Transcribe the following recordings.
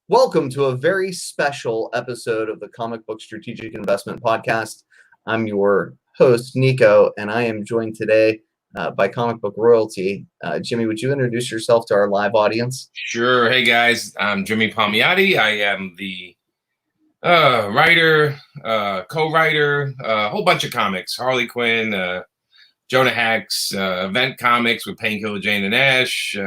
Welcome to a very special episode of the Comic Book Strategic Investment Podcast. I'm your host, Nico, and I am joined today by comic book royalty. Jimmy, would you introduce yourself to our live audience? Sure. Hey, guys. I'm Jimmy Palmiotti. I am the writer, co-writer, a whole bunch of comics. Harley Quinn, Jonah Hex, event comics with Painkiller Jane and Ash,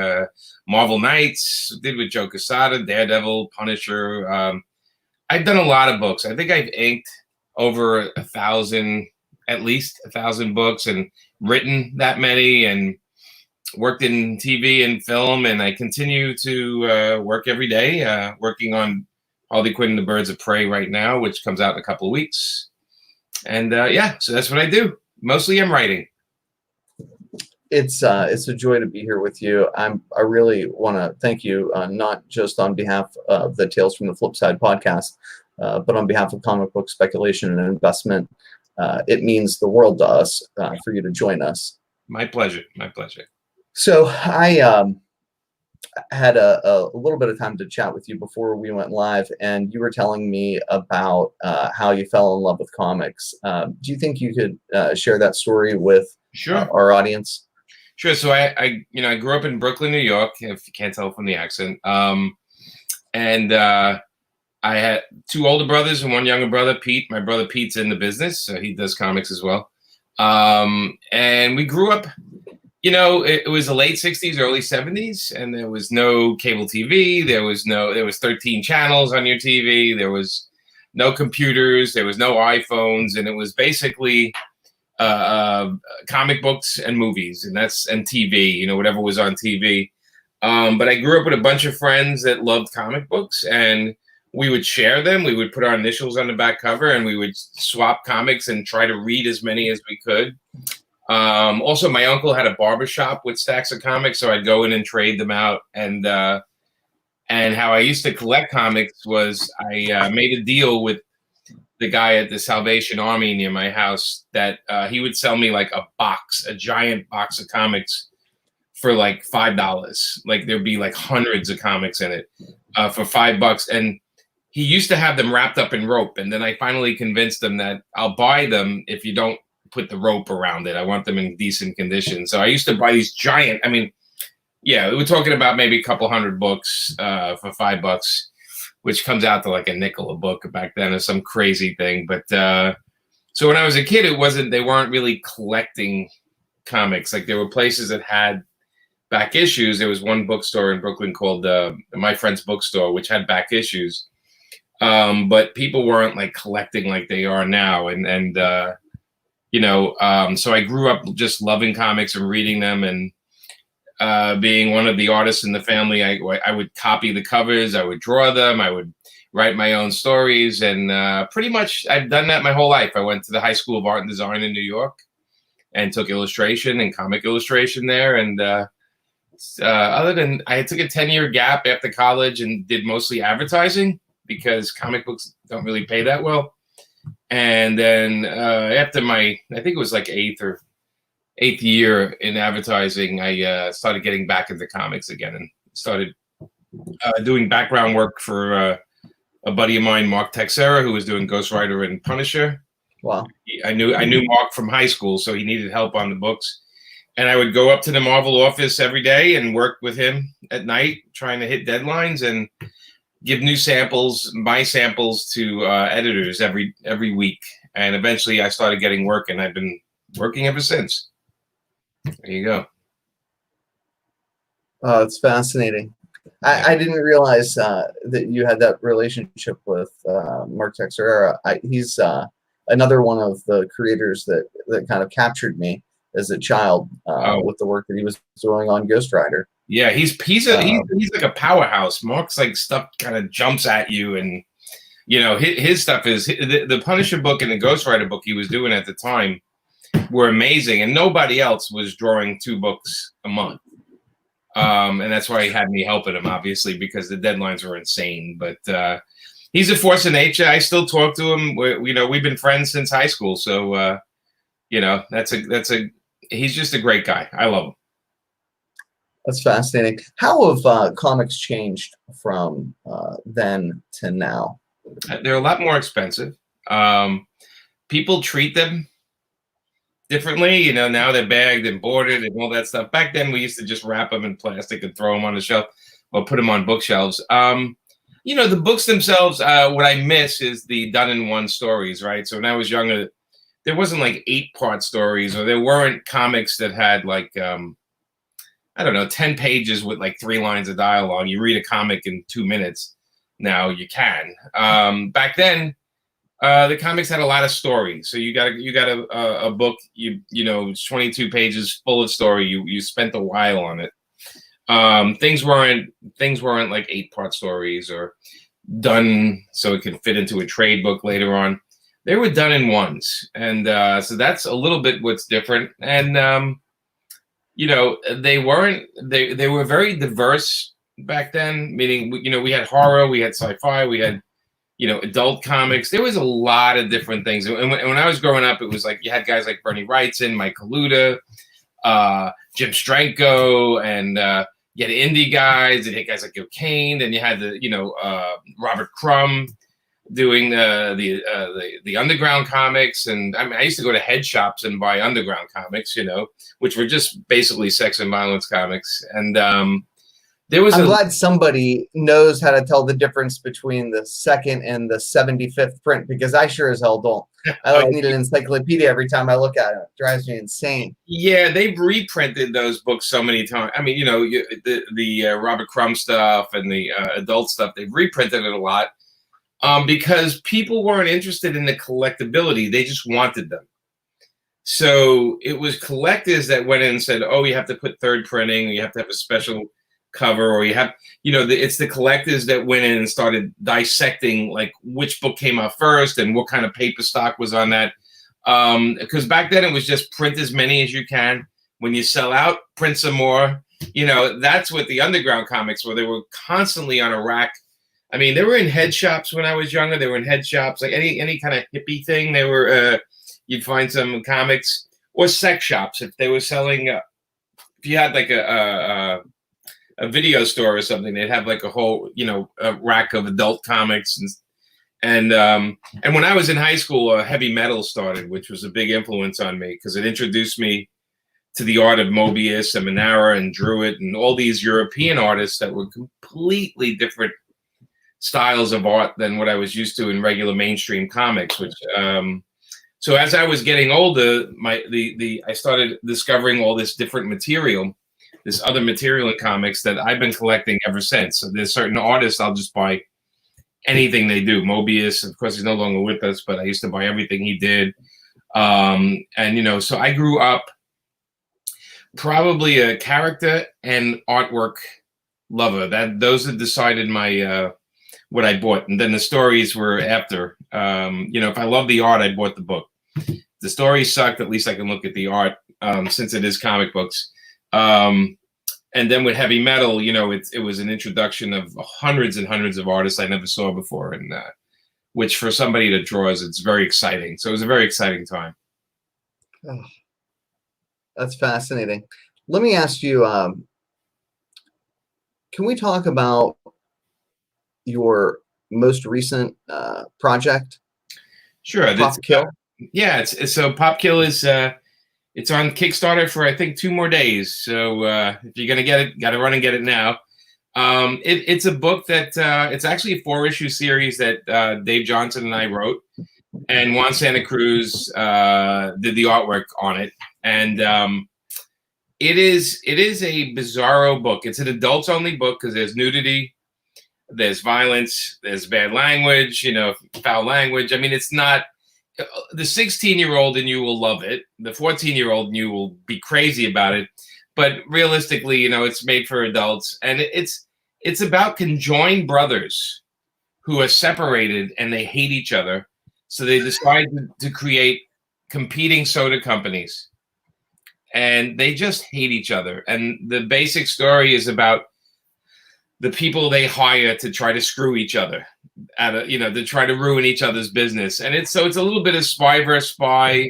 Marvel Knights, did with Joe Quesada, Daredevil, Punisher. I've done a lot of books. I think I've inked over 1,000, at least 1,000 books, and written that many, and worked in TV and film, and I continue to work every day, working on Harley Quinn and the Birds of Prey right now, which comes out in a couple of weeks. And so that's what I do. Mostly I'm writing. It's a joy to be here with you. I really want to thank you, not just on behalf of the Tales from the Flipside podcast, but on behalf of comic book speculation and investment. It means the world to us for you to join us. My pleasure. My pleasure. So I had a little bit of time to chat with you before we went live, and you were telling me about how you fell in love with comics. Do you think you could share that story with our audience? Sure. So I grew up in Brooklyn, New York, if you can't tell from the accent. And I had two older brothers and one younger brother, Pete. My brother Pete's in the business, so he does comics as well. And we grew up, it was the late 60s, early 70s, and there was no cable TV. There was 13 channels on your TV. There was no computers. There was no iPhones. And it was basically comic books and movies, and TV, whatever was on TV. But I grew up with a bunch of friends that loved comic books, and we would share them. We would put our initials on the back cover, and we would swap comics and try to read as many as we could. Also, my uncle had a barbershop with stacks of comics, so I'd go in and trade them out. And how I used to collect comics was I made a deal with the guy at the Salvation Army near my house that he would sell me like a giant box of comics for like $5. Like there'd be like hundreds of comics in it for $5. And he used to have them wrapped up in rope. And then I finally convinced him that I'll buy them if you don't put the rope around it. I want them in decent condition. So I used to buy these giant, we're talking about maybe a couple hundred books for $5, which comes out to like a nickel a book back then, or some crazy thing. But so when I was a kid, they weren't really collecting comics. Like there were places that had back issues. There was one bookstore in Brooklyn called My Friend's Bookstore, which had back issues. But people weren't like collecting like they are now. So I grew up just loving comics and reading them, and being one of the artists in the family, I would copy the covers, I would draw them, I would write my own stories, and pretty much I've done that my whole life. I went to the High School of Art and Design in New York and took illustration and comic illustration there. And other than I took a 10-year gap after college and did mostly advertising because comic books don't really pay that well. And then after I think it was like eighth year in advertising, I started getting back into comics again and started doing background work for a buddy of mine, Mark Texera, who was doing Ghost Rider and Punisher. Wow. I knew Mark from high school, so he needed help on the books. And I would go up to the Marvel office every day and work with him at night, trying to hit deadlines and give new samples, my samples to editors every week. And eventually I started getting work, and I've been working ever since. There you go. Oh, it's fascinating. I didn't realize that you had that relationship with Mark Texera. He's another one of the creators that kind of captured me as a child with the work that he was doing on Ghost Rider. Yeah, he's like a powerhouse. Mark's like stuff kind of jumps at you, and his stuff is the Punisher book and the Ghost Rider book he was doing at the time were amazing, and nobody else was drawing 2 books a month. And that's why he had me helping him, obviously, because the deadlines were insane. But he's a force of nature. I still talk to him. We've been friends since high school, so he's just a great guy. I love him. That's fascinating. How have comics changed from then to now? They're a lot more expensive. People treat them differently. Now they're bagged and boarded and all that stuff. Back then, we used to just wrap them in plastic and throw them on the shelf or put them on bookshelves. The books themselves, what I miss is the done-in-one stories, right? So when I was younger, there wasn't like 8-part stories, or there weren't comics that had like, I don't know, 10 pages with like 3 lines of dialogue. You read a comic in 2 minutes. Now you can. Back then, the comics had a lot of story. So you got a book, it's 22 pages full of story. You spent a while on it. Things weren't like 8-part stories or done so it could fit into a trade book later on. They were done in ones, and so that's a little bit what's different. And they were very diverse back then. Meaning, we had horror, we had sci-fi, we had adult comics. There was a lot of different things. And when I was growing up, it was like you had guys like Bernie Wrightson, Mike Kaluta, Jim Stranko, and you had indie guys, and you had guys like Gil Kane, and you had Robert Crumb doing the underground comics. And I mean, I used to go to head shops and buy underground comics, which were just basically sex and violence comics. And I'm glad somebody knows how to tell the difference between the second and the 75th print, because I sure as hell don't. I need an encyclopedia every time I look at it. It drives me insane. Yeah, they've reprinted those books so many times. I mean, the Robert Crumb stuff and the adult stuff, they've reprinted it a lot because people weren't interested in the collectability. They just wanted them. So it was collectors that went in and said, oh, you have to put third printing, you have to have a special cover, or you have, it's the collectors that went in and started dissecting like which book came out first and what kind of paper stock was on that. Because back then it was just print as many as you can. When you sell out, print some more. That's what the underground comics were. They were constantly on a rack. I mean, they were in head shops when I was younger. They were in head shops, like any kind of hippie thing. They were, you'd find some comics, or sex shops if they were selling. If you had like a video store or something, they'd have like a whole, a rack of adult comics. And when I was in high school, heavy metal started, which was a big influence on me because it introduced me to the art of Mobius and Manara and Druid and all these European artists that were completely different styles of art than what I was used to in regular mainstream comics. Which so as I was getting older, I started discovering all this different material. This other material in comics that I've been collecting ever since. So there's certain artists I'll just buy anything they do. Mobius, of course, he's no longer with us, but I used to buy everything he did. So I grew up probably a character and artwork lover. Those have decided my what I bought, and then the stories were after. If I love the art, I bought the book. If the story sucked, at least I can look at the art, since it is comic books. And then with heavy metal, it was an introduction of hundreds and hundreds of artists I never saw before, and which for somebody that draws, it's very exciting. So it was a very exciting time. Oh, that's fascinating. Let me ask you, can we talk about your most recent project? Sure. Pop Kill? Yeah. So Pop Kill is... it's on Kickstarter for, I think, 2 more days. So if you're going to get it, got to run and get it now. It's a book that it's actually a 4-issue series that Dave Johnson and I wrote. And Juan Santa Cruz did the artwork on it. And it is a bizarro book. It's an adults-only book because there's nudity, there's violence, there's bad language, foul language. I mean, it's not... The 16-year-old in you will love it. The 14-year-old in you will be crazy about it. But realistically, it's made for adults. And it's about conjoined brothers who are separated and they hate each other. So they decide to create competing soda companies. And they just hate each other. And the basic story is about the people they hire to try to screw each other. To try to ruin each other's business. And it's a little bit of spy versus spy.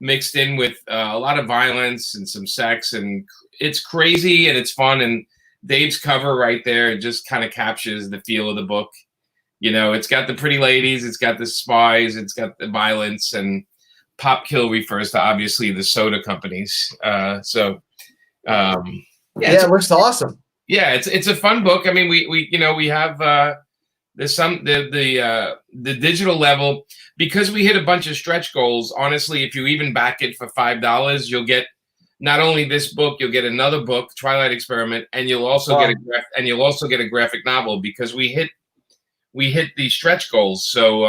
mixed in with a lot of violence and some sex, and it's crazy and it's fun. And Dave's cover right there just kind of captures the feel of the book. You know, it's got the pretty ladies, it's got the spies, it's got the violence, and Pop Kill refers to obviously the soda companies. Yeah, it looks awesome. Yeah, it's a fun book. I mean, we have there's some the digital level, because we hit a bunch of stretch goals. Honestly, if you even back it for $5, you'll get not only this book, you'll get another book, Twilight Experiment, and you'll also get a graphic novel, because we hit these stretch goals. So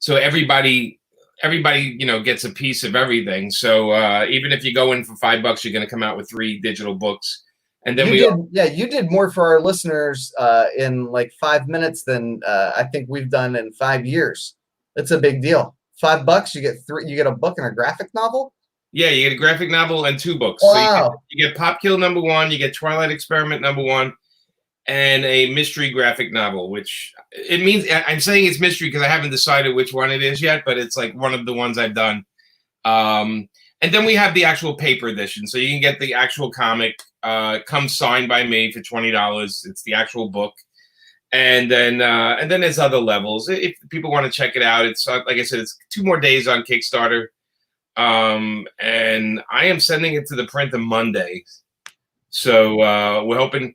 everybody gets a piece of everything. So even if you go in for $5, you're going to come out with 3 digital books. And then you did more for our listeners in like 5 minutes than I think we've done in 5 years. It's a big deal. $5, you get 3. You get a book and a graphic novel. Yeah, you get a graphic novel and 2 books. Wow. So you get Pop Kill #1, you get Twilight Experiment #1, and a mystery graphic novel. Which it means I'm saying it's mystery because I haven't decided which one it is yet, but it's like one of the ones I've done. And then we have the actual paper edition, so you can get the actual comic. Comes signed by me for $20. It's the actual book, and then there's other levels. If people want to check it out, it's like I said, it's 2 more days on Kickstarter, and I am sending it to the printer Monday. So we're hoping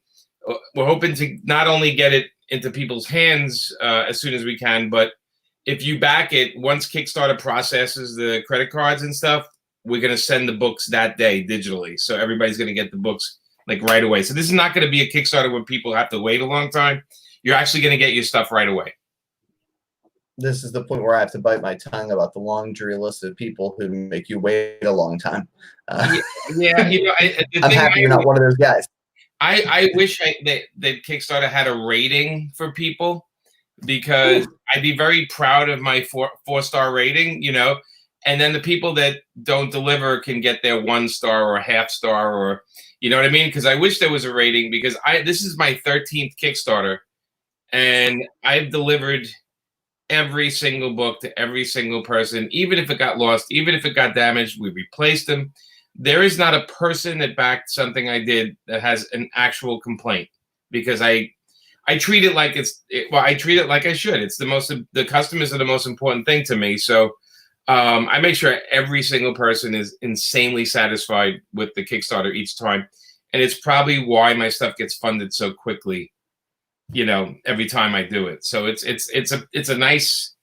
to not only get it into people's hands as soon as we can, but if you back it, once Kickstarter processes the credit cards and stuff, we're going to send the books that day digitally. So everybody's going to get the books like right away. So this is not going to be a Kickstarter where people have to wait a long time. You're actually going to get your stuff right away. This is the point where I have to bite my tongue about the laundry list of people who make you wait a long time. Yeah, I'm happy you're not one of those guys. I wish that Kickstarter had a rating for people, because I'd be very proud of my 4-star rating, and then the people that don't deliver can get their 1 star or a half star, or, you know what I mean? Because I wish there was a rating, because this is my 13th Kickstarter, and I've delivered every single book to every single person. Even if it got lost, even if it got damaged, we replaced them. There is not a person that backed something I did that has an actual complaint, because I treat it like I treat it like I should. It's the customers are the most important thing to me. So I make sure every single person is insanely satisfied with the Kickstarter each time. And it's probably why my stuff gets funded so quickly, every time I do it. So it's a nice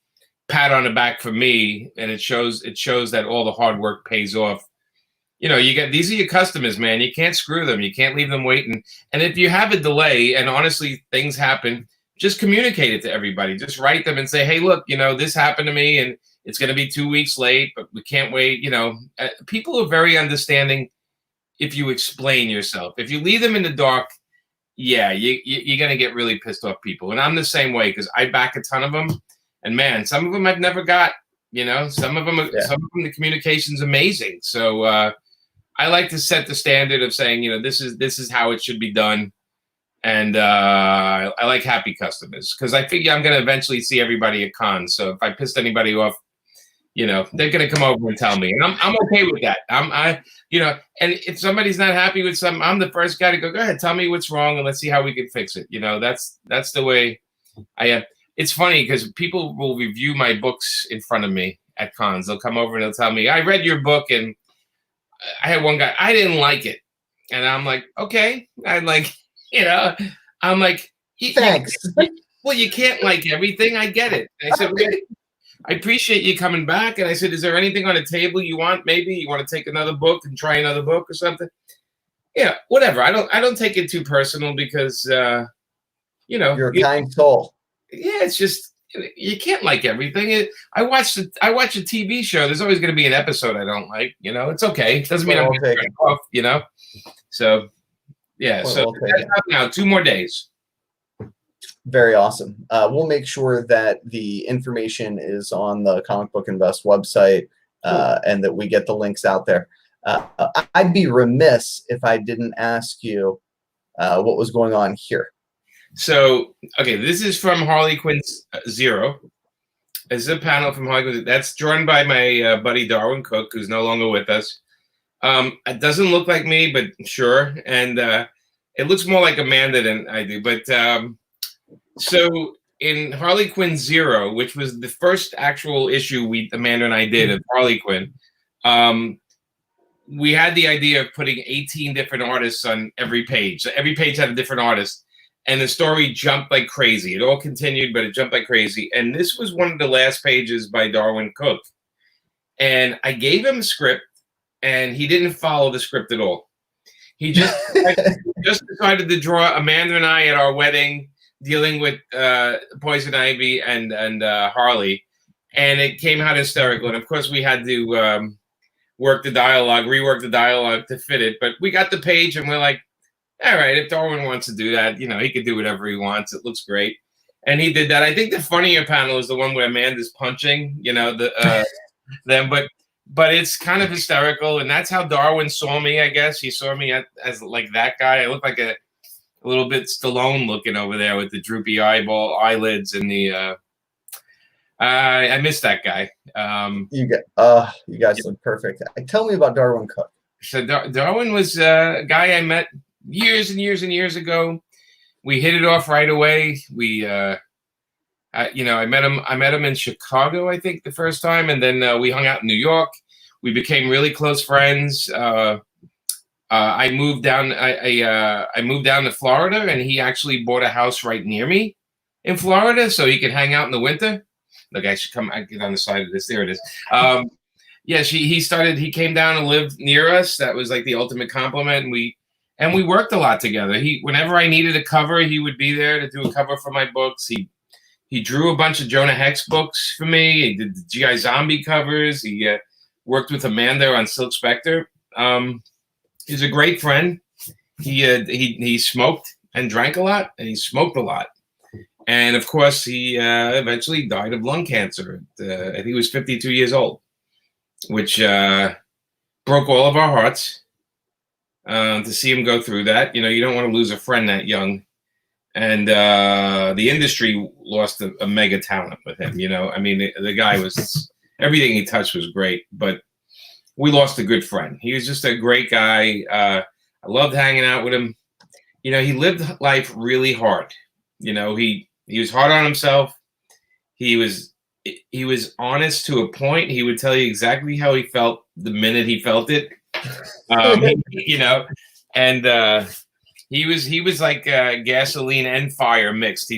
pat on the back for me. And it shows that all the hard work pays off. These are your customers, man. You can't screw them. You can't leave them waiting. And if you have a delay, and honestly, things happen, just communicate it to everybody. Just write them and say, hey, look, this happened to me, and it's going to be 2 weeks late, but we can't wait. People are very understanding if you explain yourself. If you leave them in the dark, yeah, you're going to get really pissed off people. And I'm the same way, because I back a ton of them. And man, some of them I've never got. Some of them, the communication's amazing. So I like to set the standard of saying, this is how it should be done. And I like happy customers, because I figure I'm going to eventually see everybody at cons. So if I pissed anybody off, they're going to come over and tell me, and I'm okay with that. And if somebody's not happy with something, I'm the first guy to go ahead, tell me what's wrong, and let's see how we can fix it. That's the way I am. It's funny, because people will review my books in front of me at cons. They'll come over and they'll tell me, I read your book, and I had one guy, I didn't like it. And I'm like, okay. I'm like, thanks. Well, you can't like everything. I get it. And I said, I appreciate you coming back. And I said, is there anything on the table you want? Maybe you want to take another book and try another book or something? Yeah, whatever. I don't take it too personal, because, you're a kind soul. Yeah, it's just, you can't like everything. I watch a TV show. There's always going to be an episode I don't like. It's okay. It doesn't mean I'm going to turn it off. So yeah. So that's out now. 2 more days. Very awesome. We'll make sure that the information is on the Comic Book Invest website, and that we get the links out there. I'd be remiss if I didn't ask you what was going on here. So, okay, this is from Harley Quinn's Zero. This is a panel from Hollywood. That's drawn by my buddy Darwin Cook, who's no longer with us. It doesn't look like me, but sure. And it looks more like Amanda than I do. But so in Harley Quinn Zero, which was the first actual issue Amanda and I did of Harley Quinn, we had the idea of putting 18 different artists on every page. So every page had a different artist. And the story jumped like crazy. It all continued, but it jumped like crazy. And this was one of the last pages by Darwin Cook. And I gave him a script, and he didn't follow the script at all. He just decided to draw Amanda and I at our wedding, dealing with Poison Ivy and Harley. And it came out hysterical. And, of course, we had to rework the dialogue to fit it. But we got the page, and we're like, all right, if Darwin wants to do that, he could do whatever he wants. It looks great. And he did that. I think the funnier panel is the one where Amanda's punching, them. But it's kind of hysterical. And that's how Darwin saw me, I guess. He saw me as like that guy. I look like a little bit Stallone looking over there with the droopy eyelids and the I miss that guy. You guys look perfect. Tell me about Darwin Cook. So Darwin was a guy I met years and years and years ago. We hit it off right away. I met him in Chicago, I think, the first time, and then we hung out in New York. We became really close friends. I moved down. I moved down to Florida, and he actually bought a house right near me in Florida, so he could hang out in the winter. Look, I should get on the side of this. There it is. He came down and lived near us. That was like the ultimate compliment. And we worked a lot together. Whenever I needed a cover, he would be there to do a cover for my books. He drew a bunch of Jonah Hex books for me. He did the G.I. Zombie covers. He worked with Amanda on Silk Spectre. He's a great friend. He smoked and drank a lot, and he smoked a lot. And, of course, he eventually died of lung cancer. I think he was 52 years old, which broke all of our hearts. To see him go through that, you don't want to lose a friend that young, and the industry lost a mega talent with him. The guy was everything he touched was great, but we lost a good friend. He was just a great guy. I loved hanging out with him. He lived life really hard. He was hard on himself. He was honest to a point. He would tell you exactly how he felt the minute he felt it. And he was like gasoline and fire mixed.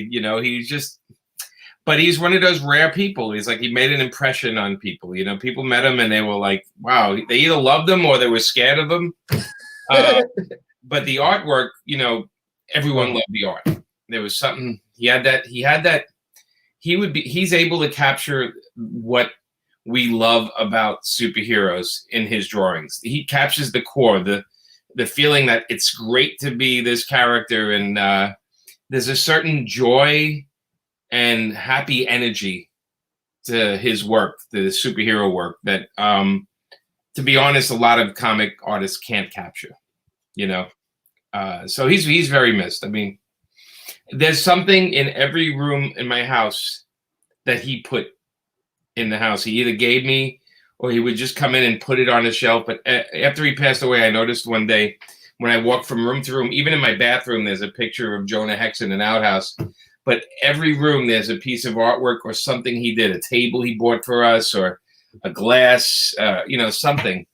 But he's one of those rare people. He's like, he made an impression on people. People met him and they were like, wow, they either loved him or they were scared of him. But the artwork, everyone loved the art. There was something he's able to capture what we love about superheroes in his drawings. He captures the core, the feeling that it's great to be this character, and there's a certain joy and happy energy to his work, the superhero work, that to be honest, a lot of comic artists can't capture. So he's very missed. I mean, there's something in every room in my house that he put in the house. He either gave me or he would just come in and put it on a shelf. But after he passed away, I noticed one day when I walked from room to room, even in my bathroom, there's a picture of Jonah Hex in an outhouse. But every room, there's a piece of artwork or something he did, a table he bought for us or a glass, something.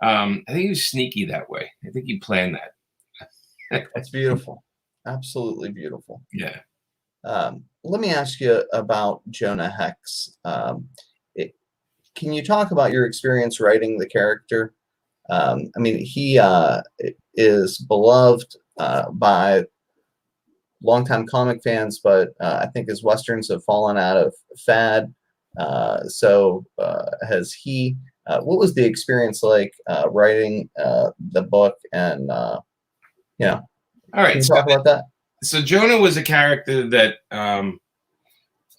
I think he was sneaky that way. I think he planned that. That's beautiful. Absolutely beautiful. Yeah. Let me ask you about Jonah Hex. Can you talk about your experience writing the character? He is beloved by longtime comic fans, but I think his westerns have fallen out of fad. So has he. What was the experience like writing the book? And all right, can you talk about that? So Jonah was a character that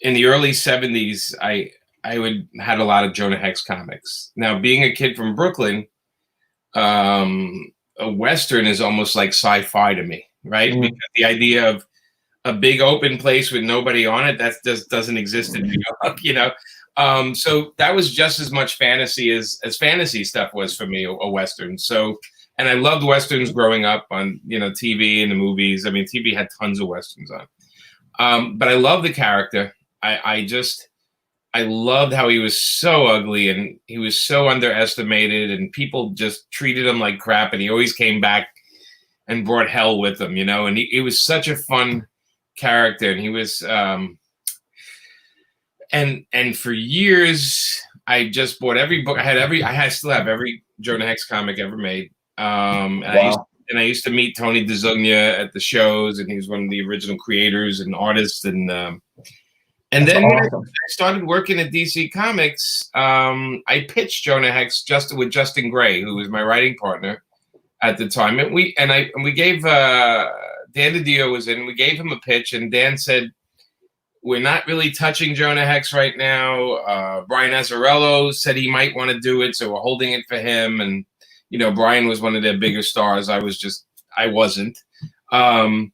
in the early 70s, I had a lot of Jonah Hex comics. Now, being a kid from Brooklyn, a Western is almost like sci-fi to me, right? Mm-hmm. Because the idea of a big open place with nobody on it, that just doesn't exist in New York, So that was just as much fantasy as fantasy stuff was for me, a Western. So, and I loved Westerns growing up on, TV and the movies. I mean, TV had tons of Westerns on. But I love the character. I loved how he was so ugly and he was so underestimated and people just treated him like crap. And he always came back and brought hell with him, and he was such a fun character. And he was, and for years, I just bought every book. I still have every Jonah Hex comic ever made. And Wow. I used to meet Tony DeZugna at the shows, and he was one of the original creators and artists. And then when I started working at DC Comics, I pitched Jonah Hex with Justin Gray, who was my writing partner at the time. And we gave Dan DiDio was in. We gave him a pitch, and Dan said, "We're not really touching Jonah Hex right now." Brian Azzarello said he might want to do it, so we're holding it for him. And Brian was one of their bigger stars. I wasn't. And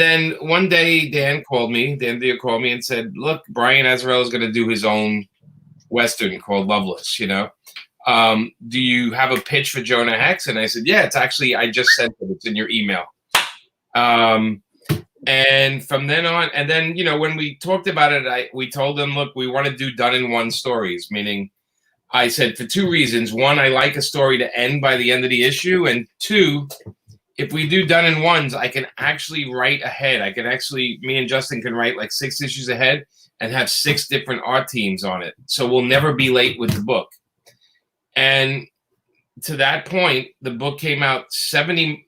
then one day, Dan DiDio called me and said, "Look, Brian Azzarello is going to do his own Western called Loveless. Do you have a pitch for Jonah Hex?" And I said, "Yeah, it's actually, I just sent it. It's in your email." And from then on, and then, when we talked about it, we told them, "Look, we want to do done-in-one stories," meaning I said for two reasons. One, I like a story to end by the end of the issue. And two, if we do done-in-ones, I can actually write ahead. Me and Justin can write like 6 issues ahead and have 6 different art teams on it. So we'll never be late with the book. And to that point, the book came out 70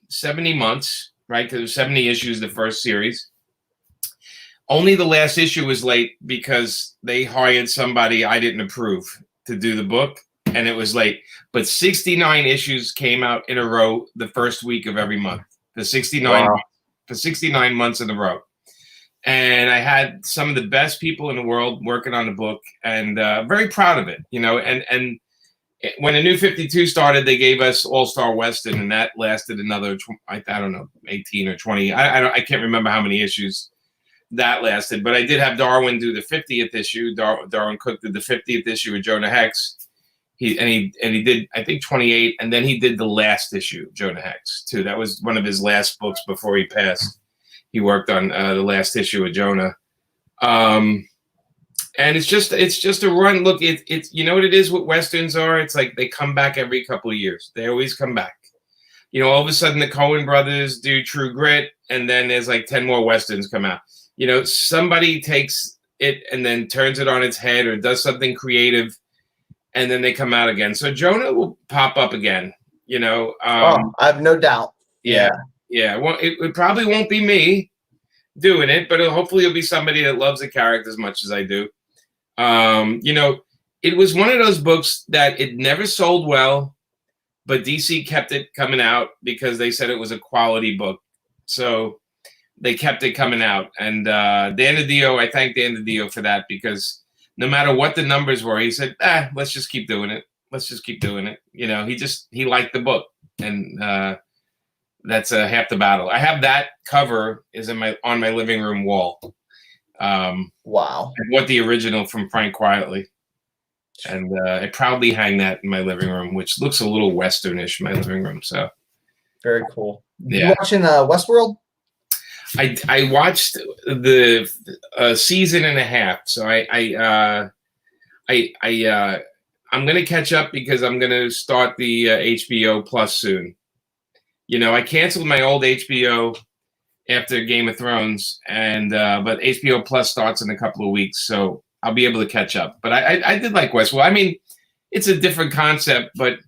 months, right? Because it was 70 issues, the first series. Only the last issue was late because they hired somebody I didn't approve to do the book, and it was late. But 69 issues came out in a row the first week of every month. For 69 months in a row. And I had some of the best people in the world working on the book, and very proud of it, and when the New 52 started, they gave us All-Star Western, and that lasted another, I don't know, 18 or 20. I can't remember how many issues that lasted, but I did have Darwin do the 50th issue. Darwin Cook did the 50th issue of Jonah Hex. He did, I think, 28, and then he did the last issue of Jonah Hex too. That was one of his last books before he passed. He worked on the last issue of Jonah. And it's just a run. Look, it's what it is. What Westerns are. It's like they come back every couple of years. They always come back. All of a sudden the Coen brothers do True Grit, and then there's like 10 more Westerns come out. Somebody takes it and then turns it on its head or does something creative, and then they come out again. So Jonah will pop up again. I have no doubt. Yeah. Well, it probably won't be me doing it, but hopefully it'll be somebody that loves the character as much as I do. It was one of those books that it never sold well, but DC kept it coming out because they said it was a quality book. So they kept it coming out. And Dan DiDio, I thank Dan DiDio for that, because no matter what the numbers were, he said, let's just keep doing it. Let's just keep doing it. He liked the book. And that's half the battle. I have that cover is on my living room wall. Wow. I bought the original from Frank Quietly. And I proudly hang that in my living room, which looks a little Westernish, my living room. So very cool. Yeah. You watching Westworld? I watched the season and a half. So I'm going to catch up because I'm going to start the HBO Plus soon. I canceled my old HBO after Game of Thrones, and but HBO Plus starts in a couple of weeks, so I'll be able to catch up. But I did like Westworld. I mean, it's a different concept, but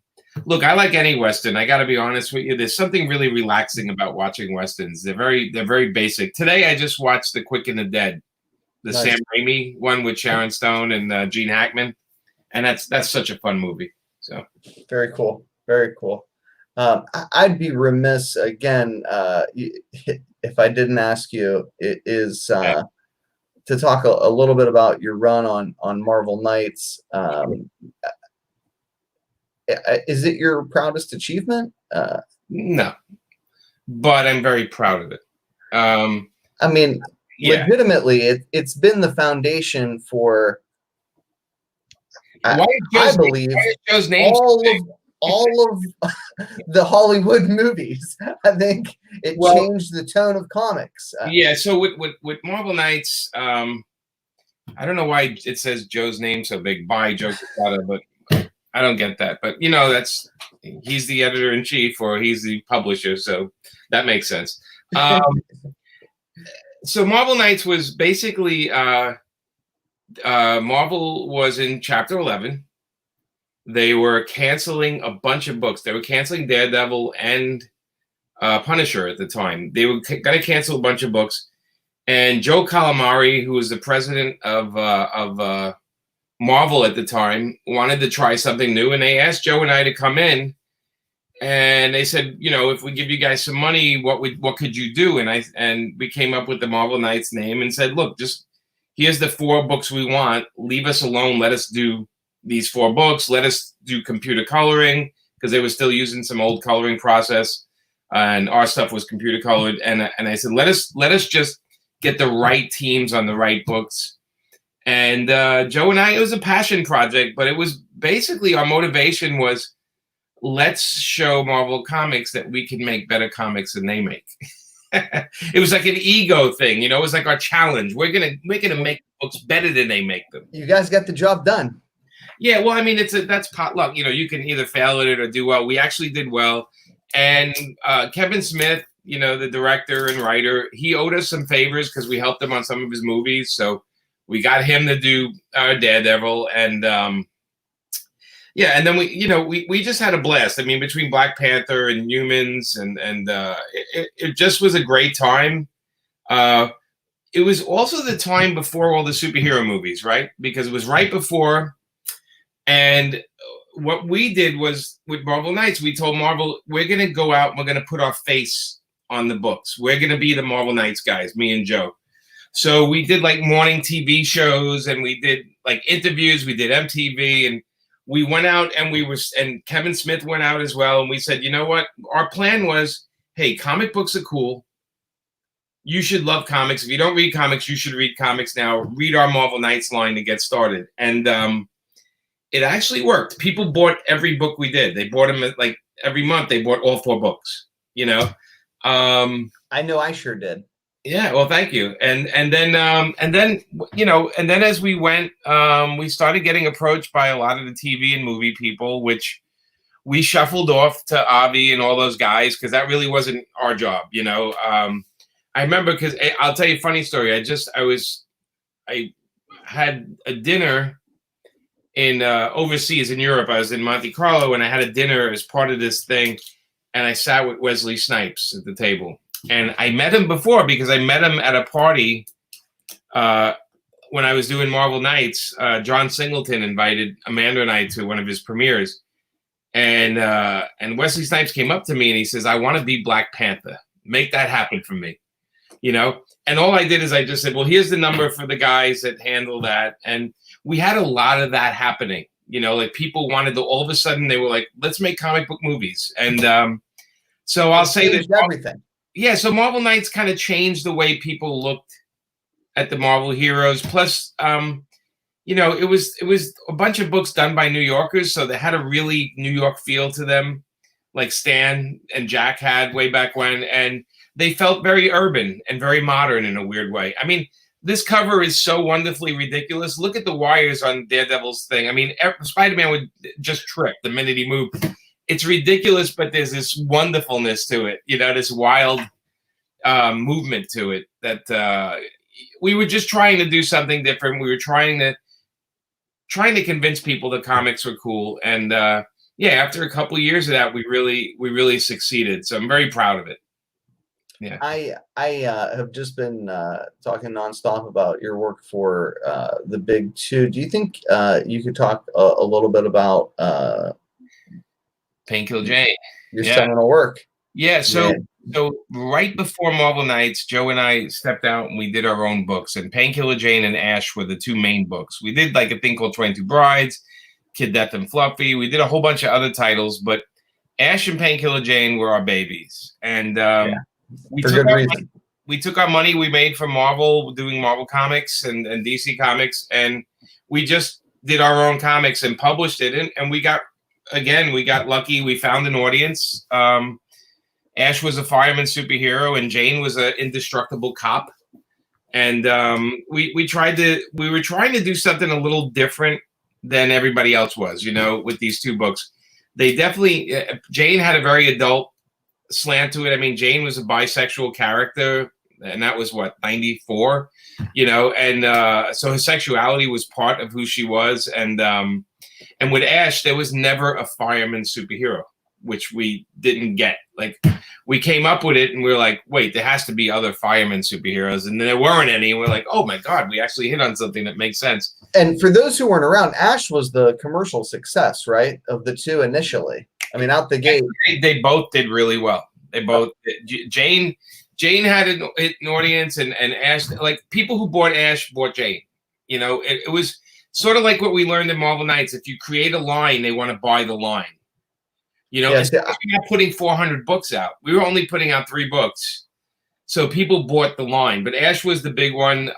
look, I like any Western. I got to be honest with you. There's something really relaxing about watching Westerns. They're very basic. Today, I just watched The Quick and the Dead, the Nice. Sam Raimi one with Sharon Stone and Gene Hackman, and that's such a fun movie. So very cool. Very cool. I'd be remiss again if I didn't ask you. It is to talk a little bit about your run on Marvel Knights. Is it your proudest achievement? No, but I'm very proud of it. I mean, legitimately, it's been the foundation for I, I believe why is Joe's name? all of the Hollywood movies. I think it Well, changed the tone of comics. yeah. So with Marvel Knights, I don't know why it says Joe's name so big, by Joe Quesada, but I don't get that. But he's the editor in chief or he's the publisher, so that makes sense. So Marvel Knights was basically Marvel was in Chapter 11. They were canceling a bunch of books. They were canceling Daredevil and Punisher at the time. They were going to cancel a bunch of books. And Joe Calamari, who was the president of Marvel at the time, wanted to try something new. And they asked Joe and I to come in. And they said, if we give you guys some money, what could you do? And we came up with the Marvel Knights name and said, look, just here's the 4 books we want. Leave us alone. Let us do these 4 books. Let us do computer coloring, because they were still using some old coloring process, and our stuff was computer colored. And I said, let us just get the right teams on the right books. And Joe and I, it was a passion project, but it was basically our motivation was, let's show Marvel Comics that we can make better comics than they make. It was like an ego thing, it was like our challenge. We're gonna make books better than they make them. You guys got the job done. Yeah, well, I mean, that's potluck. You can either fail at it or do well. We actually did well. And Kevin Smith, the director and writer, he owed us some favors because we helped him on some of his movies. So we got him to do Daredevil, and and then we just had a blast. I mean, between Black Panther and Humans, and it just was a great time. It was also the time before all the superhero movies, right? Because it was right before. And what we did was, with Marvel Knights, we told Marvel, we're going to go out and we're going to put our face on the books. We're going to be the Marvel Knights guys, me and Joe. So we did like morning TV shows, and we did like interviews. We did MTV, and we went out, and and Kevin Smith went out as well. And we said, you know what? Our plan was, hey, comic books are cool. You should love comics. If you don't read comics, you should read comics now. Read our Marvel Knights line to get started. And it actually worked. People bought every book we did. They bought them like every month. They bought all 4 books. I know I sure did. Yeah, well, thank you. And then as we went, we started getting approached by a lot of the TV and movie people, which we shuffled off to Avi and all those guys, because that really wasn't our job. I remember, because I'll tell you a funny story. I had a dinner in overseas in Europe. I was in Monte Carlo, and I had a dinner as part of this thing, and I sat with Wesley Snipes at the table. And I met him before, because I met him at a party when I was doing Marvel Knights. John Singleton invited Amanda and I to one of his premieres, and Wesley Snipes came up to me and he says, "I want to be Black Panther. Make that happen for me." And all I did is I just said, well, here's the number for the guys that handle that. And we had a lot of that happening. Like people wanted to, all of a sudden they were like, let's make comic book movies. And so I'll say that everything. Yeah, so Marvel Knights kind of changed the way people looked at the Marvel heroes. Plus, it was a bunch of books done by New Yorkers, so they had a really New York feel to them, like Stan and Jack had way back when, and they felt very urban and very modern in a weird way. I mean, this cover is so wonderfully ridiculous. Look at the wires on Daredevil's thing. I mean, Spider-Man would just trip the minute he moved. It's ridiculous, but there's this wonderfulness to it, this wild movement to it that we were just trying to do something different. We were trying to convince people that comics were cool. And after a couple of years of that, we really succeeded. So I'm very proud of it. Yeah. I have just been talking nonstop about your work for the Big Two. Do you think you could talk a little bit about Painkiller Jane, your seminal work? Yeah. So right before Marvel Knights, Joe and I stepped out and we did our own books. And Painkiller Jane and Ash were the 2 main books. We did like a thing called 22 Brides, Kid Death and Fluffy. We did a whole bunch of other titles, but Ash and Painkiller Jane were our babies. And we took our money we made from Marvel, doing Marvel Comics and DC Comics, and we just did our own comics and published it, and we got lucky. We found an audience. Ash was a fireman superhero, and Jane was an indestructible cop. And we were trying to do something a little different than everybody else was, with these two books. They definitely, Jane had a very adult slant to it. I mean, Jane was a bisexual character, and that was what, 94, and so her sexuality was part of who she was. And with Ash, there was never a fireman superhero, which we didn't get. Like, we came up with it and we were like, wait, there has to be other fireman superheroes. And then there weren't any. And we're like, oh my God, we actually hit on something that makes sense. And for those who weren't around, Ash was the commercial success, right? Of the two initially. I mean, out the gate. They both did really well. They both, Jane had an audience, and Ash, like, people who bought Ash bought Jane. It was sort of like what we learned in Marvel Knights. If you create a line, they want to buy the line. We're not putting 400 books out. We were only putting out 3 books. So people bought the line. But Ash was the big one.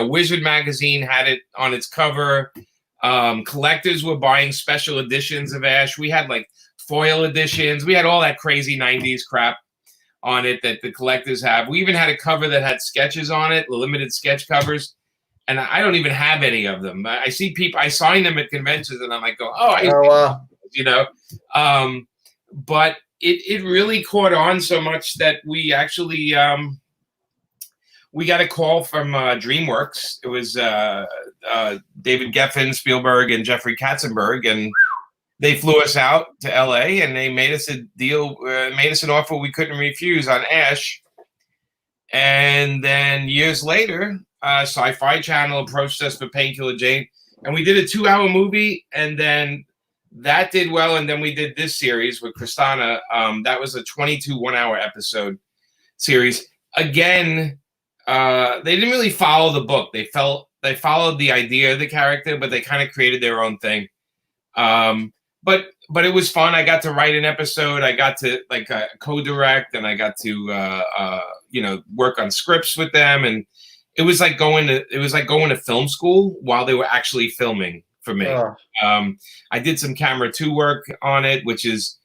Wizard Magazine had it on its cover. Collectors were buying special editions of Ash. We had, like, foil editions. We had all that crazy 90s crap on it that the collectors have. We even had a cover that had sketches on it, limited sketch covers. And I don't even have any of them. I see people, I sign them at conventions, and I'm like, but it really caught on so much that we actually we got a call from DreamWorks. It was David Geffen, Spielberg, and Jeffrey Katzenberg, and they flew us out to LA, and they made us a deal, made us an offer we couldn't refuse on Ash. And then years later, Sci-Fi Channel approached us for Painkiller Jane, and we did a 2-hour movie, and then that did well, and then we did this series with Kristana. That was a 22 one-hour episode series. Again, they didn't really follow the book. They followed the idea of the character, but they kind of created their own thing. But it was fun. I got to write an episode. I got to co-direct, and I got to work on scripts with them, and it was like going to film school while they were actually filming for me. I did some camera 2 work on it, which is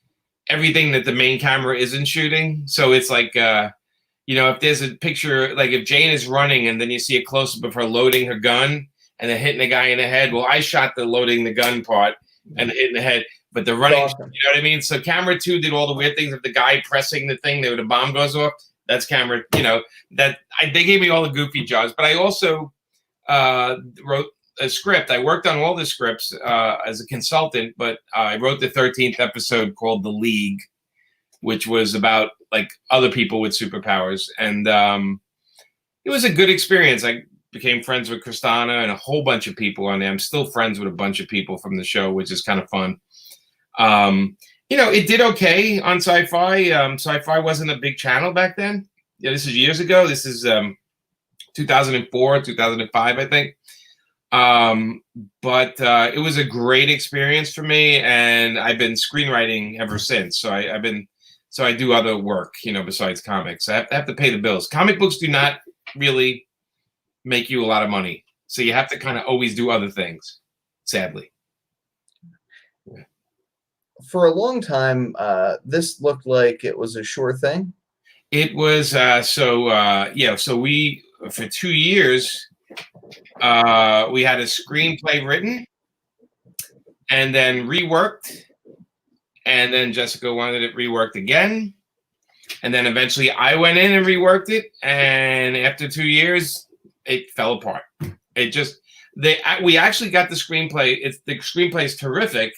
everything that the main camera isn't shooting. So it's like, if there's a picture, like if Jane is running and then you see a close-up of her loading her gun and then hitting a guy in the head. Well, I shot the loading the gun part and hitting the head, but the running, awesome. You know what I mean? So camera 2 did all the weird things of the guy pressing the thing, the bomb goes off. That's camera, they gave me all the goofy jobs, but I also wrote a script. I worked on all the scripts as a consultant, but I wrote the 13th episode called The League, which was about like other people with superpowers. And it was a good experience. I became friends with Kristana and a whole bunch of people on there. I'm still friends with a bunch of people from the show, which is kind of fun. It did okay on Sci-Fi. Sci-Fi wasn't a big channel back then. Yeah, this is years ago. This is 2004, 2005, I think. But it was a great experience for me, and I've been screenwriting ever since. So I do other work, besides comics. I have to pay the bills. Comic books do not really make you a lot of money, so you have to kind of always do other things, sadly. For a long time, this looked like it was a sure thing. It was so we, for 2 years, we had a screenplay written and then reworked, and then Jessica wanted it reworked again, and then eventually I went in and reworked it, and after 2 years it fell apart. We actually got the screenplay. The screenplay is terrific,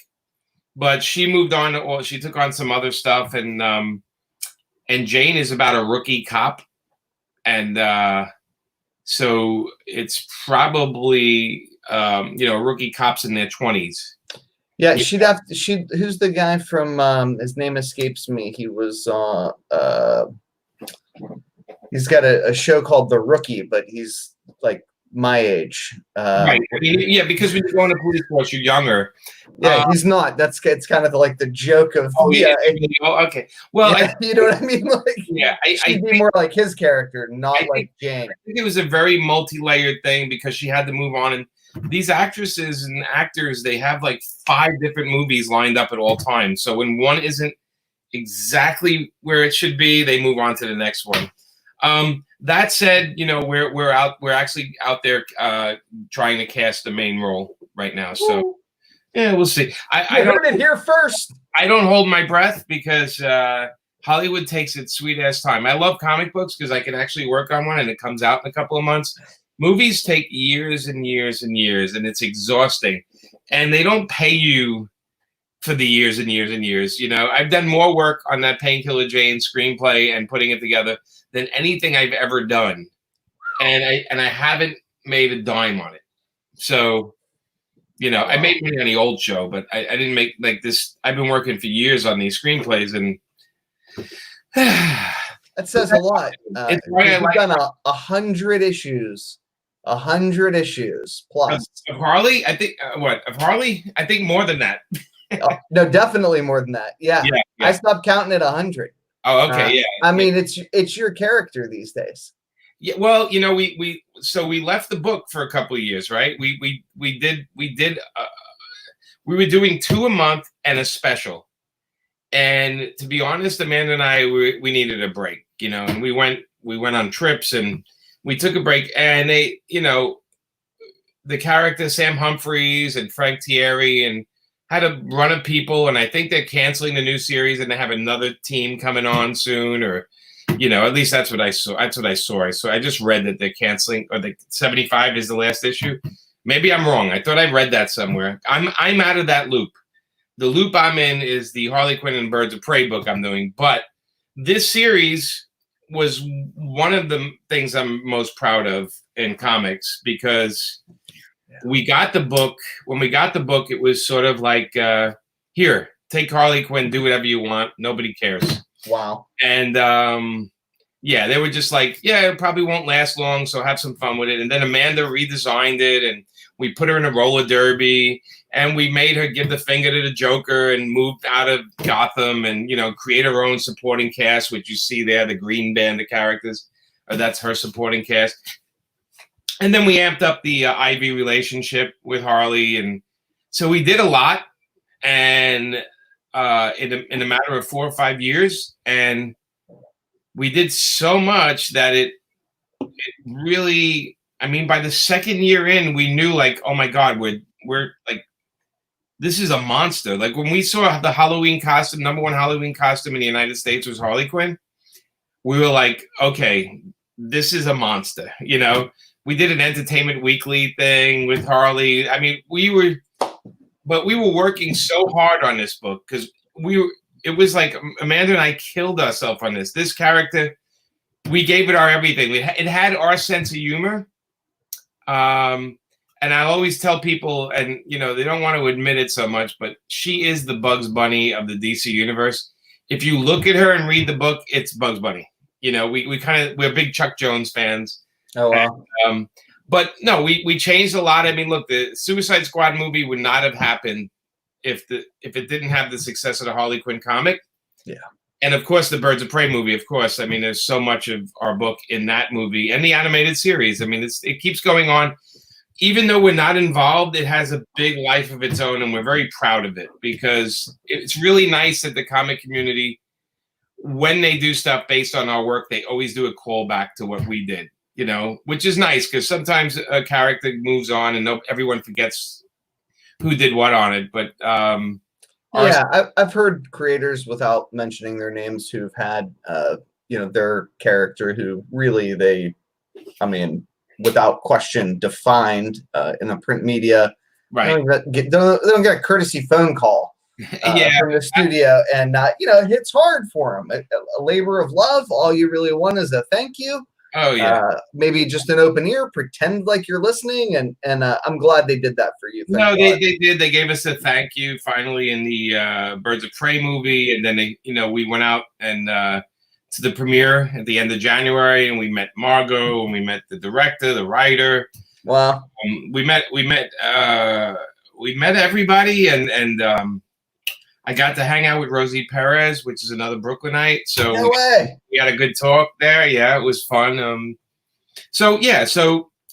but she moved on, or she took on some other stuff, and Jane is about a rookie cop, and so it's probably rookie cops in their 20s. Yeah, who's the guy from his name escapes me. He was he's got a show called The Rookie, but he's like my age. Right. I mean, yeah, because when you go on the police force, you're younger. Yeah, he's not. It's kind of like the joke of okay. Well, yeah, you know what I mean? Like, yeah, she'd be more like his character, not like Jane. I think it was a very multi-layered thing because she had to move on, and these actresses and actors, they have like 5 different movies lined up at all times. So when one isn't exactly where it should be, they move on to the next one. That said, you know, we're actually out there trying to cast the main role right now. So yeah, we'll see. I heard it here first. I don't hold my breath because Hollywood takes its sweet ass time. I love comic books because I can actually work on one and it comes out in a couple of months. Movies take years and years and years, and it's exhausting. And they don't pay you for the years and years and years. You know, I've done more work on that Painkiller Jane screenplay and putting it together than anything I've ever done, and I haven't made a dime on it. So, you know, I made money on the old show, but I didn't make like this. I've been working for years on these screenplays, and that says a lot. We've done 100 issues. 100 issues plus. Of Harley, I think of Harley, I think more than that. No, definitely more than that. Yeah. I stopped counting at 100. Oh, okay, yeah. I mean, it's your character these days. Yeah, well, you know, we left the book for a couple of years, right? We were doing 2 a month and a special, and to be honest, Amanda and I we needed a break, you know, and we went on trips and we took a break, and they, you know, the character Sam Humphries and Frank Thierry and had a run of people, and I think they're canceling the new series and they have another team coming on soon, or, you know, at least that's what I saw. I just read that they're canceling, or the 75 is the last issue. Maybe I'm wrong. I thought I read that somewhere. I'm out of that loop. The loop I'm in is the Harley Quinn and Birds of Prey book I'm doing, but this series was one of the things I'm most proud of in comics because we got the book. When we got the book, it was sort of like, here, take Harley Quinn, do whatever you want. Nobody cares. Wow. And yeah, they were just like, yeah, it probably won't last long, so have some fun with it. And then Amanda redesigned it, and we put her in a roller derby, and we made her give the finger to the Joker and moved out of Gotham and, you know, create her own supporting cast, which you see there, the green band of characters. That's her supporting cast. And then we amped up the Ivy relationship with Harley. And so we did a lot, and in a matter of 4 or 5 years. And we did so much that it really, I mean, by the second year in, we knew, like, oh my God, we're like, this is a monster. Like when we saw the Halloween costume, number 1 Halloween costume in the United States was Harley Quinn. We were like, okay, this is a monster. You know, we did an Entertainment Weekly thing with Harley. I mean, we were working so hard on this book because it was like Amanda and I killed ourselves on this. This character, we gave it our everything. It had our sense of humor. And I always tell people, and, you know, they don't want to admit it so much, but she is the Bugs Bunny of the DC universe. If you look at her and read the book, it's Bugs Bunny. You know, we're big Chuck Jones fans. Oh, wow. And, but no, we changed a lot. I mean, look, the Suicide Squad movie would not have happened if it didn't have the success of the Harley Quinn comic. Yeah. And of course, the Birds of Prey movie, of course. I mean, there's so much of our book in that movie and the animated series. I mean, it keeps going on. Even though we're not involved, it has a big life of its own, and we're very proud of it because it's really nice that the comic community, when they do stuff based on our work, they always do a callback to what we did, you know, which is nice because sometimes a character moves on and everyone forgets who did what on it. But I've heard creators, without mentioning their names, who've had you know, their character who really without question defined in the print media. Right. They don't get a courtesy phone call from the studio, and you know, it hits hard for them. A labor of love. All you really want is a thank you. Oh yeah. Maybe just an open ear. Pretend like you're listening, and I'm glad they did that for you. No, they did. They gave us a thank you finally in the Birds of Prey movie, and then we went out and to the premiere at the end of January, and we met Margot, and we met the director, the writer. Wow. We met everybody, and I got to hang out with Rosie Perez, which is another Brooklynite. So No way. we had a good talk there. Yeah, it was fun. So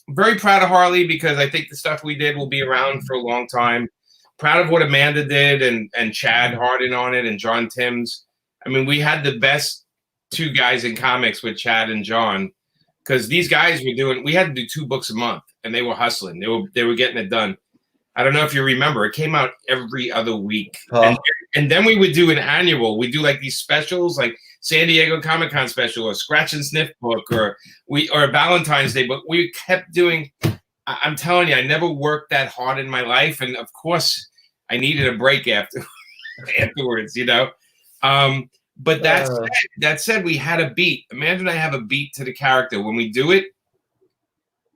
very proud of Harley, because I think the stuff we did will be around for a long time. Proud of what Amanda did, and Chad Harden on it, and John Timms. I mean, we had the best two guys in comics with Chad and John, because these guys we had to do 2 books a month, and they were hustling. They were getting it done. I don't know if you remember, it came out every other week. And then we would do an annual. We do like these specials, like San Diego Comic-Con special, or Scratch and Sniff book, or Valentine's Day book. We kept doing. I'm telling you, I never worked that hard in my life, and of course, I needed a break afterwards. But that said, we had a beat. Amanda and I have a beat to the character when we do it.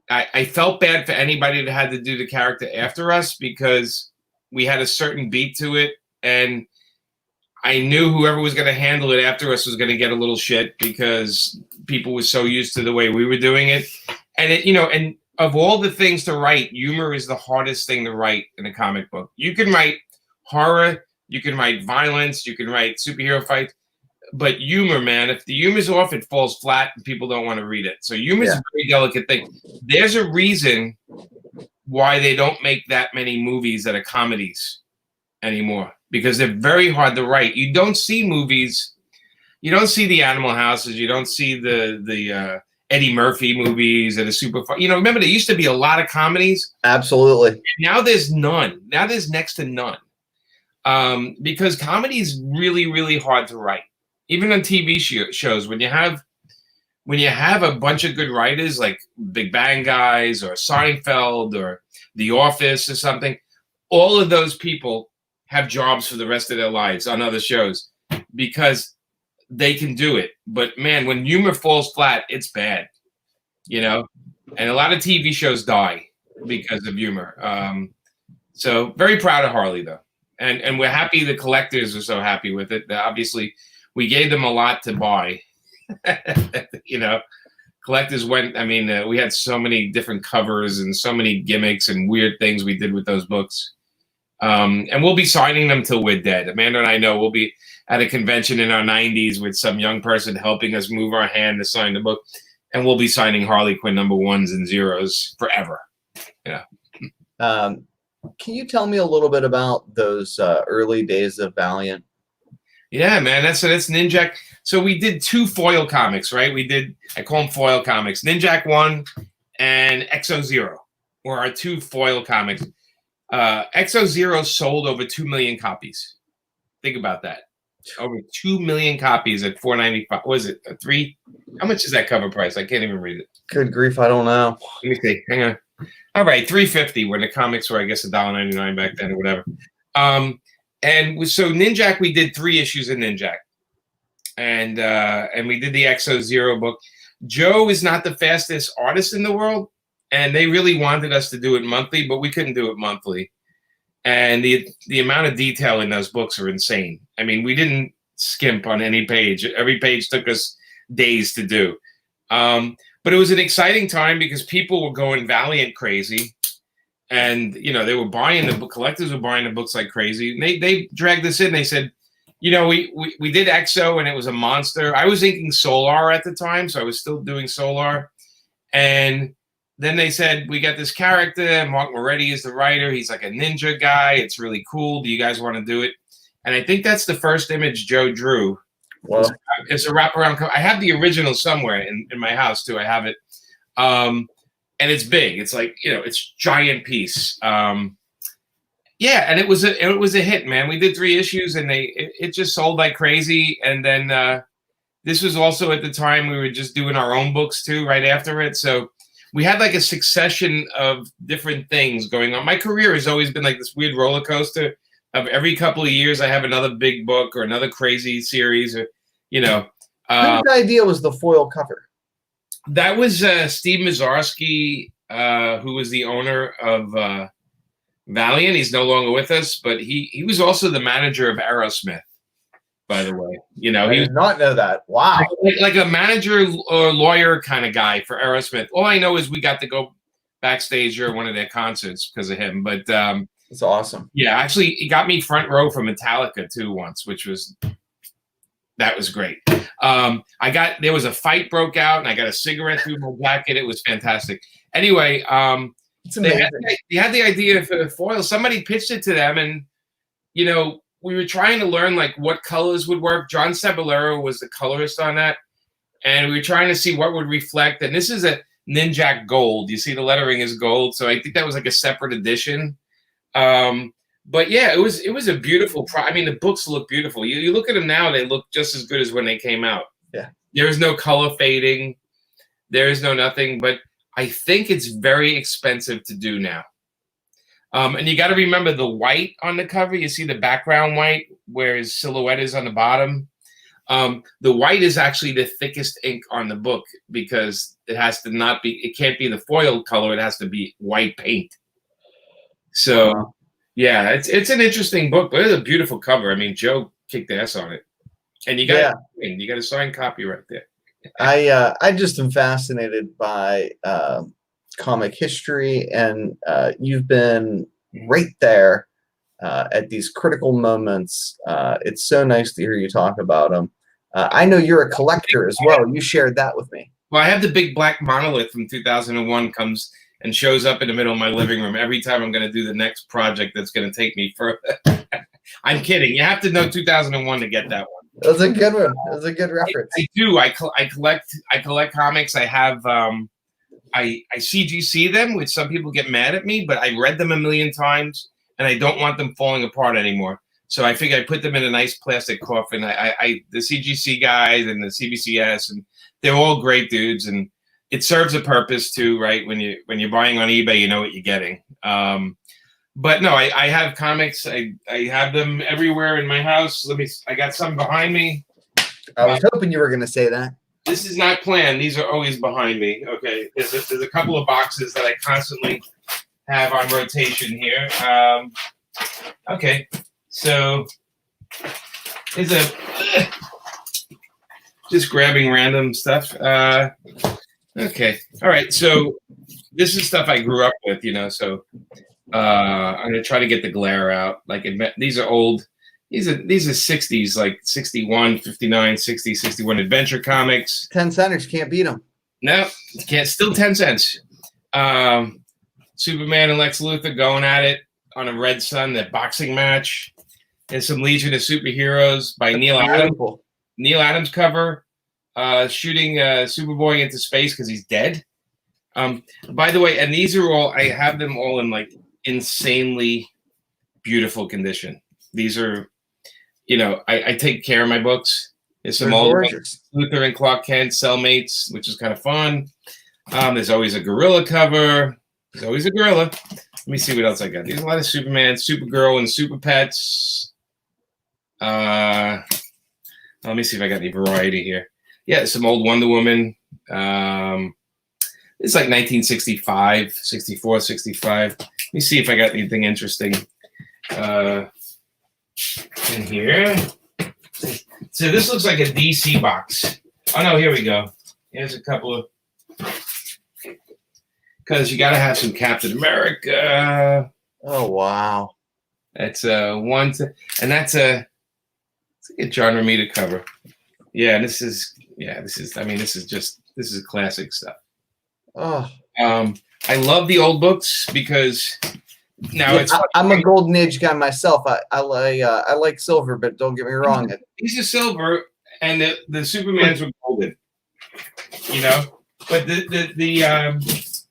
I felt bad for anybody that had to do the character after us, because we had a certain beat to it, and I knew whoever was going to handle it after us was going to get a little shit, because people were so used to the way we were doing it. And and of all the things to write, humor is the hardest thing to write in a comic book. You can write horror, you can write violence, you can write superhero fights, but humor, man, if the humor's off, it falls flat and people don't want to read it. So humor is a very delicate thing. There's a reason why they don't make that many movies that are comedies anymore, because they're very hard to write. You don't see movies, you don't see the Animal Houses, you don't see the Eddie Murphy movies that are super fun. Remember, there used to be a lot of comedies. Absolutely. And now there's none. Now there's next to none. Because comedy is really, really hard to write. Even on TV shows, when you have a bunch of good writers like Big Bang guys, or Seinfeld, or The Office, or something, all of those people have jobs for the rest of their lives on other shows, because they can do it. But man, when humor falls flat, it's bad, and a lot of TV shows die because of humor. So very proud of Harley, though, and we're happy the collectors are so happy with it. Obviously, we gave them a lot to buy. Collectors went. I mean, we had so many different covers and so many gimmicks and weird things we did with those books. And we'll be signing them till we're dead. Amanda and I know we'll be at a convention in our 90s with some young person helping us move our hand to sign the book, and we'll be signing Harley Quinn #1s and 0s forever. Can you tell me a little bit about those early days of Valiant? Yeah, man, that's Ninjak. So we did 2 foil comics, right? I call them foil comics. Ninjak 1 and Exo-Zero were our 2 foil comics. Exo-Zero sold over 2 million copies. Think about that. Over 2 million copies at $4.95. Was it a 3? How much is that cover price? I can't even read it. Good grief, I don't know. Let me see. Hang on. All right, $3.50 when the comics were, I guess, $1.99 back then or whatever. And so Ninjak, we did 3 issues of Ninjak, and we did the Exo-Zero book. Joe is not the fastest artist in the world, and they really wanted us to do it monthly, but we couldn't do it monthly. And the amount of detail in those books are insane. I mean, we didn't skimp on any page. Every page took us days to do. But it was an exciting time because people were going Valiant crazy. And, they were buying the book. Collectors were buying the books like crazy. And they dragged us in. They said, we did Exo and it was a monster. I was inking Solar at the time, so I was still doing Solar. And then they said, we got this character. Mark Moretti is the writer. He's like a ninja guy. It's really cool. Do you guys want to do it? And I think that's the first image Joe drew. Well, it's a wraparound cover. I have the original somewhere in my house, too. I have it. And it's big. It's like, it's giant piece. And it was a hit, man. We did 3 issues and it just sold like crazy. And then this was also at the time we were just doing our own books too, right after it. So we had like a succession of different things going on. My career has always been like this weird roller coaster of every couple of years I have another big book or another crazy series or, whose idea was the foil cover? That was Steve Mazarski, who was the owner of Valiant. He's no longer with us, but he was also the manager of Aerosmith, by the way. I did not know that. Wow. Like a manager or lawyer kind of guy for Aerosmith. All I know is we got to go backstage at one of their concerts because of him. But it's awesome. Yeah, actually, he got me front row for Metallica too once, which was great. There was a fight broke out, and I got a cigarette through my jacket. It was fantastic. Anyway, it's amazing. They had the idea for the foil. Somebody pitched it to them, and we were trying to learn like what colors would work. John Cebollero was the colorist on that, and we were trying to see what would reflect. And this is a Ninjak gold. You see the lettering is gold, so I think that was like a separate edition. But yeah, it was a beautiful I mean, the books look beautiful. You look at them now, they look just as good as when they came out. Yeah. There is no color fading. There is no nothing, but I think it's very expensive to do now. And you got to remember the white on the cover. You see the background white where his silhouette is on the bottom. The white is actually the thickest ink on the book because it can't be the foil color. It has to be white paint. So, yeah, it's an interesting book, but it's a beautiful cover. I mean, Joe kicked ass on it, and you got a signed copy right there. I just am fascinated by comic history, and you've been right there at these critical moments. It's so nice to hear you talk about them. I know you're a collector as well. You shared that with me. Well, I have the big black monolith from 2001 comes and shows up in the middle of my living room every time I'm going to do the next project that's going to take me further. I'm kidding. You have to know 2001 to get that one. That was a good one. That was a good reference. I do. I collect comics. I have I CGC them, which some people get mad at me, but I read them a million times and I don't want them falling apart anymore. So I figure I put them in a nice plastic coffin. The CGC guys and the CBCS, and they're all great dudes, and it serves a purpose too, right? When you're buying on eBay, you know what you're getting. But no, I have comics. I have them everywhere in my house. I got some behind me. I was hoping you were going to say that. This is not planned. These are always behind me. Okay, there's a couple of boxes that I constantly have on rotation here. Okay, so here's just grabbing random stuff. Okay, all right. So this is stuff I grew up with, So I'm gonna try to get the glare out. Like these are old. These are 60s, like 61, 59, 60, 61 adventure comics. 10 centers, can't beat them. No, can't. Still 10 cents. Superman and Lex Luthor going at it on a Red Sun, that boxing match. And some Legion of Superheroes by Neil Adams. Neil Adams cover, shooting Superboy into space because he's dead. By the way, and these are all, I have them all in like insanely beautiful condition. These are, I take care of my books. There's some old Luthor and Clark Kent, Cellmates, which is kind of fun. There's always a gorilla cover. There's always a gorilla. Let me see what else I got. There's a lot of Superman, Supergirl, and Super Pets. Let me see if I got any variety here. Yeah, some old Wonder Woman. It's like 1965, 64, 65. Let me see if I got anything interesting in here. So this looks like a DC box. Oh, no, here we go. Here's a couple of... Because you got to have some Captain America. Oh, wow. That's one... And that's a John Romita cover. Yeah, this is classic stuff. Oh. I love the old books because now I'm a Golden Age guy myself. I like silver, but don't get me wrong. These are silver, and the Supermans were golden. But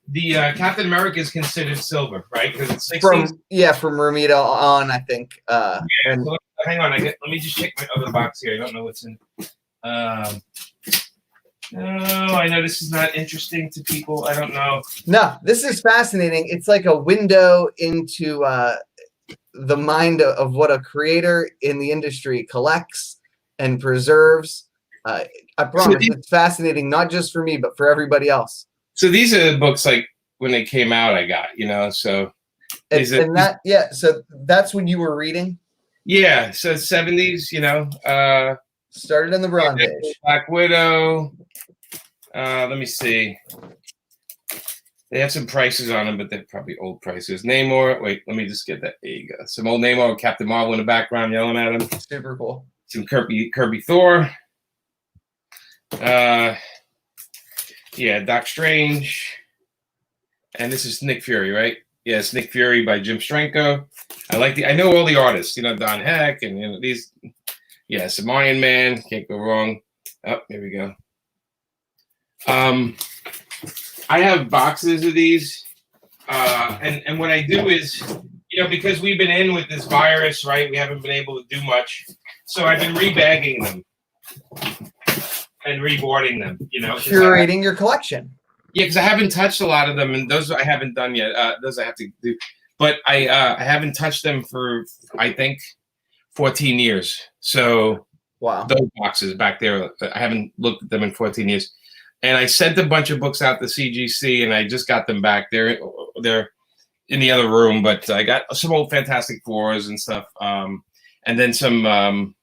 the Captain America is considered silver, right? Because it's 60s. From Romita on, I think. So hang on, let me just check my other box here. I don't know what's in. No, I know this is not interesting to people. I don't know. No, this is fascinating. It's like a window into the mind of what a creator in the industry collects and preserves. I promise it's fascinating, not just for me, but for everybody else. So these are the books like when they came out, I got, so. So that's when you were reading? Yeah, so 70s, started in the Bronze Age. Black Widow. Let me see. They have some prices on them, but they're probably old prices. Namor. Wait, let me just get that. There you go. Some old Namor, Captain Marvel in the background yelling at him. Super cool. Some Kirby Thor. Yeah, Doc Strange. And this is Nick Fury, right? Yeah, it's Nick Fury by Jim Strenko. I know all the artists, Don Heck and these. Yeah, some Iron Man, can't go wrong. Oh, here we go. I have boxes of these, and what I do is, because we've been in with this virus, right? We haven't been able to do much, so I've been rebagging them and reboarding them. Curating your collection. Yeah, because I haven't touched a lot of them, and those I haven't done yet. Those I have to do, but I haven't touched them for I think 14 years. So wow, those boxes back there, I haven't looked at them in 14 years. And I sent a bunch of books out to CGC, and I just got them back. They're in the other room, but I got some old Fantastic Fours and stuff, and then some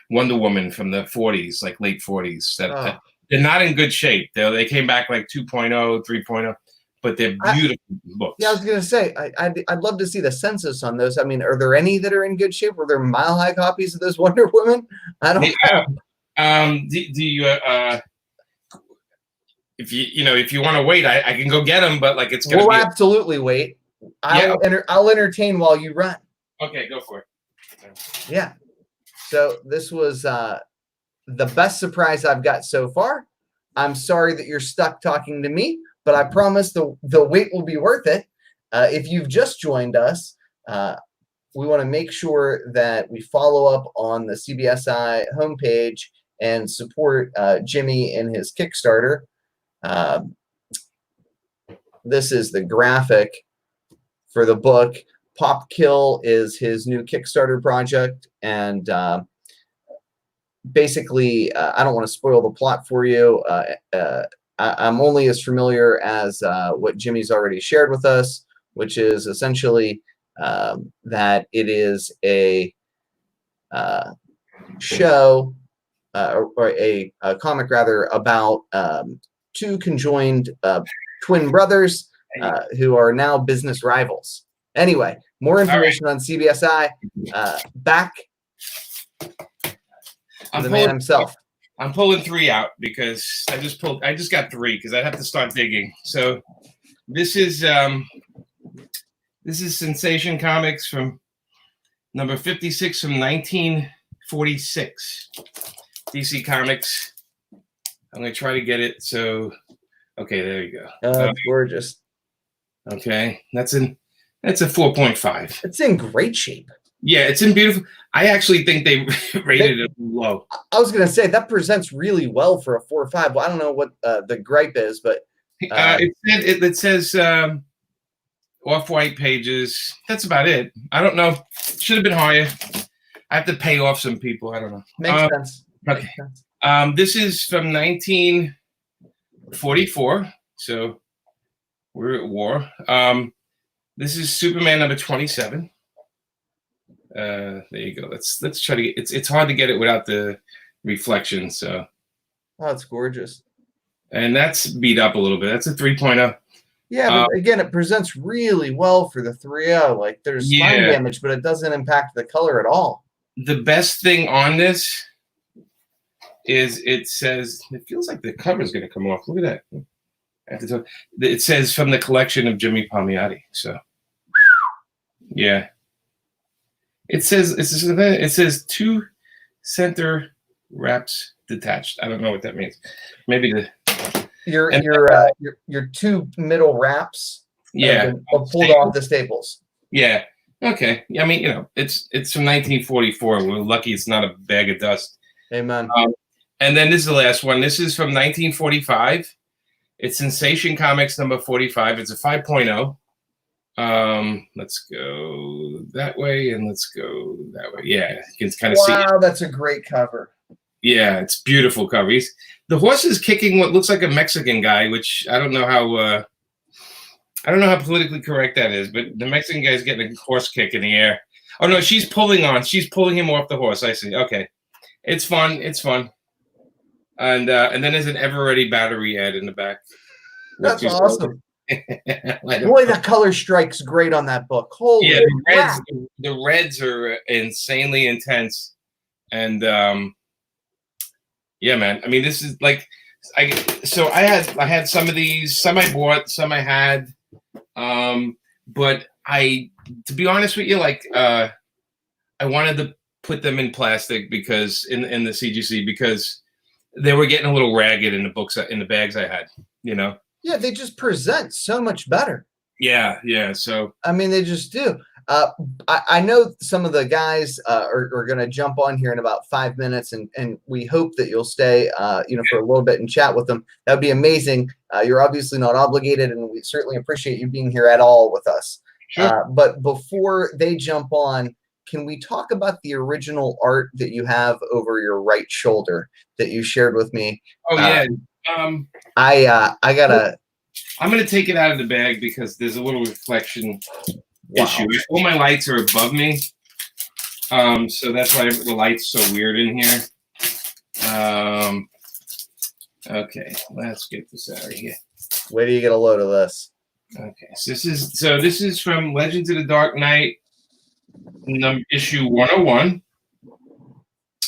Wonder Woman from the 40s, like late 40s. That they're not in good shape. They came back like 2.0, 3.0, but they're beautiful books. Yeah, I was gonna say I'd love to see the census on those. I mean, are there any that are in good shape? Were there mile high copies of those Wonder Woman? I don't know. Do you? If you want to wait, I can go get them, but like it's gonna. We'll absolutely wait. I'll entertain while you run. Okay, go for it. Yeah. So this was the best surprise I've got so far. I'm sorry that you're stuck talking to me, but I promise the wait will be worth it. If you've just joined us, we want to make sure that we follow up on the CBSI homepage and support Jimmy in his Kickstarter. This is the graphic for the book. Pop Kill is his new Kickstarter project, and basically, I don't want to spoil the plot for you. I'm only as familiar as what Jimmy's already shared with us, which is essentially that it is a show or a comic rather about two conjoined twin brothers who are now business rivals. Anyway, more information on CBSI. Back to the man himself. I'm pulling 3 out because I just got 3 because I'd have to start digging. So this is Sensation Comics from number 56 from 1946. DC Comics. I'm gonna try to get it. So, okay, there you go. Oh, it's gorgeous. Okay, that's a 4.5. It's in great shape. Yeah, it's in beautiful. I actually think they rated it low. I was gonna say that presents really well for a 4.5. Well, I don't know what the gripe is, but it says off-white pages. That's about it. I don't know. Should have been higher. I have to pay off some people. I don't know. Makes sense. Okay. Makes sense. This is from 1944. So we're at war. This is Superman number 27. There you go. Let's try to get it's hard to get it without the reflection. So it's gorgeous. And that's beat up a little bit. That's a 3.0. Yeah, but again, it presents really well for the 3.0. Like there's line damage, but it doesn't impact the color at all. The best thing on this is it says, it feels like the cover is going to come off. Look at that. It says from the collection of Jimmy Palmiotti. So, yeah. It says 2 center wraps detached. I don't know what that means. Maybe your 2 middle wraps. Yeah. Pulled off the staples. Yeah. Okay. I mean, it's from 1944. We're lucky it's not a bag of dust. Amen. And then this is the last one. This is from 1945. It's Sensation Comics number 45. It's a 5.0. Let's go that way and let's go that way. Yeah, you can kind of see it. Wow, that's a great cover. Yeah, it's beautiful cover. The horse is kicking what looks like a Mexican guy, which I don't know how politically correct that is, but the Mexican guy's getting a horse kick in the air. Oh no, she's pulling him off the horse. I see. Okay. It's fun. And then there's an Ever Ready battery ad in the back. That's awesome. Boy, the color strike's great on that book. Holy yeah, crap. the reds are insanely intense, and yeah, man. I mean, this is like, I had some of these, some I bought, some I had, but to be honest with you, like, I wanted to put them in plastic because in the CGC, because they were getting a little ragged in the books, in the bags I had, you know. Yeah, they just present so much better. Yeah, yeah. So I mean, they just do. I know some of the guys are going to jump on here in about 5 minutes, and we hope that you'll stay, for a little bit and chat with them. That would be amazing. You're obviously not obligated, and we certainly appreciate you being here at all with us. sure. But before they jump on, can we talk about the original art that you have over your right shoulder that you shared with me? Oh yeah. I gotta. I'm gonna take it out of the bag because there's a little reflection issue. All my lights are above me, so that's why the light's so weird in here. Okay, let's get this out of here. Wait till you get a load of this. Okay, so this is from Legends of the Dark Knight, issue 101,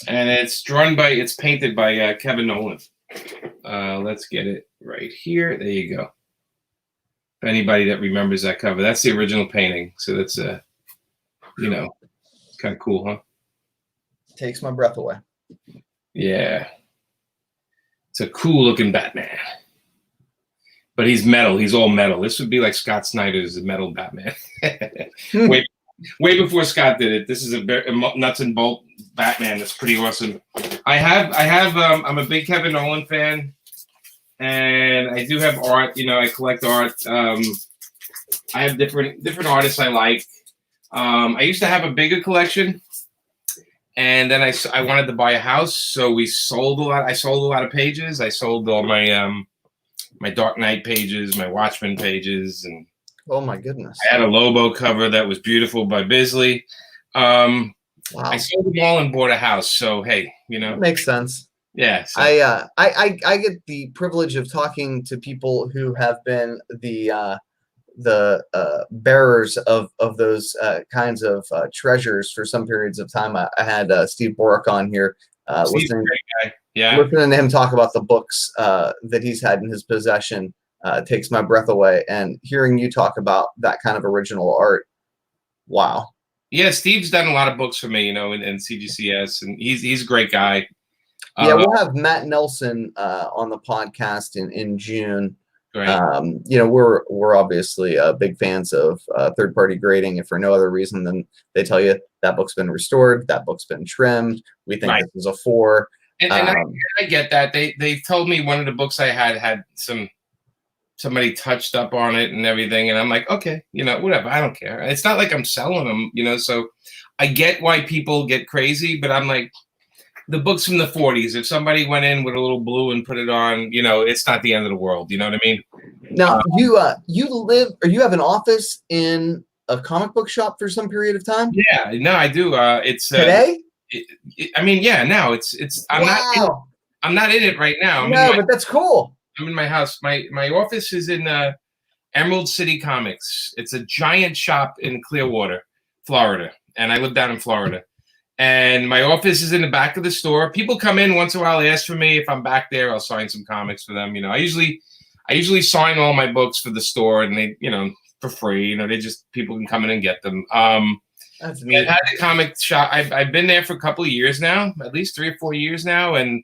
and it's painted by Kevin Nolan. Let's get it right here. There you go. If anybody that remembers that cover, that's the original painting. So that's it's kind of cool, huh? Takes my breath away. Yeah, it's a cool looking Batman, but he's metal. He's all metal. This would be like Scott Snyder's metal Batman. Way before Scott did it. This is a nuts and bolt Batman. That's pretty awesome. I'm a big Kevin Nolan fan. And I do have art, I collect art. I have different artists I like. I used to have a bigger collection, and then I wanted to buy a house, so we sold a lot. I sold a lot of pages. I sold all my my Dark Knight pages, my Watchmen pages, and oh my goodness, I had a Lobo cover that was beautiful by Bisley. Wow. I sold them all and bought a house. So hey, that makes sense. Yeah, so. I get the privilege of talking to people who have been the bearers of those kinds of treasures for some periods of time. I had Steve Borick on here, listening to him talk about the books that he's had in his possession. Takes my breath away, and hearing you talk about that kind of original art, wow. Yeah, Steve's done a lot of books for me, in CGCS, and he's a great guy. Yeah, we'll have Matt Nelson on the podcast in June. Great. We're obviously big fans of third-party grading, if for no other reason than they tell you that book's been restored, that book's been trimmed. We think this is a 4. And I get that. They told me one of the books I had somebody touched up on it and everything, and I'm like, okay, whatever. I don't care. It's not like I'm selling them, So I get why people get crazy, but I'm like, the books from the 40s, if somebody went in with a little blue and put it on, it's not the end of the world. You know what I mean? Now, you live, or you have an office in a comic book shop for some period of time? Yeah, no, I do. It's today. Now it's. I'm not in it right now. But that's cool. I'm in my house. My office is in Emerald City Comics. It's a giant shop in Clearwater, Florida, and I live down in Florida. And my office is in the back of the store. People come in once in a while, ask for me. If I'm back there, I'll sign some comics for them. I usually sign all my books for the store, and they, for free. People can come in and get them. That's neat. I've had the comic shop. I've been there for a couple of years now, at least 3 or 4 years now, and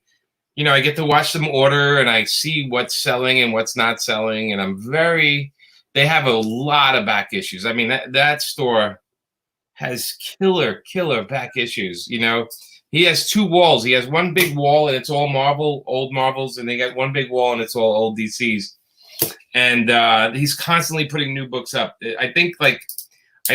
I get to watch them order, and I see what's selling and what's not selling, and they have a lot of back issues. I mean, that store has killer back issues. He has 2 walls. He has one big wall, and it's all old Marvels, and they got one big wall, and it's all old DCs. And he's constantly putting new books up. I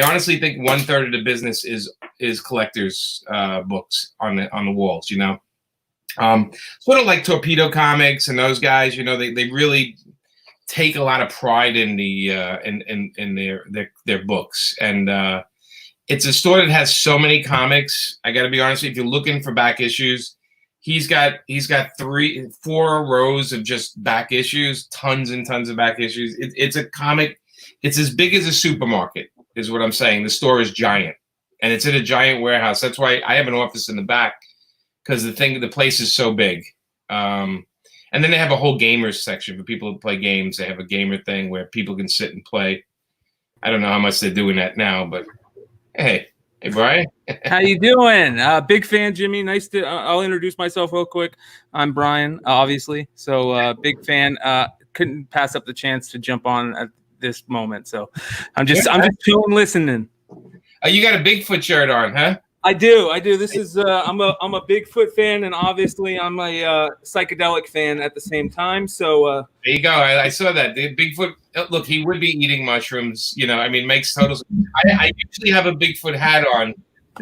honestly think 1/3 of the business is collectors' books on the walls. Sort of like Torpedo Comics and those guys. They really take a lot of pride in the in their books, and it's a store that has so many comics. I got to be honest, if you're looking for back issues, He's got 4 rows of just back issues, tons and tons of back issues. It's a comic. It's as big as a supermarket, is what I'm saying. The store is giant, and it's in a giant warehouse. That's why I have an office in the back, because the place is so big. And then they have a whole gamers section for people who play games. They have a gamer thing where people can sit and play. I don't know how much they're doing that now, but hey, Brian. How you doing? Big fan, Jimmy. Nice to. I'll introduce myself real quick. I'm Brian, obviously. So big fan. Couldn't pass up the chance to jump on at this moment. So I'm just chilling, listening. You got a Bigfoot shirt on, huh? I do. This is I'm a Bigfoot fan, and obviously I'm a psychedelic fan at the same time. So there you go. I saw that. The Bigfoot. Look, he would be eating mushrooms. Makes total. I usually have a Bigfoot hat on,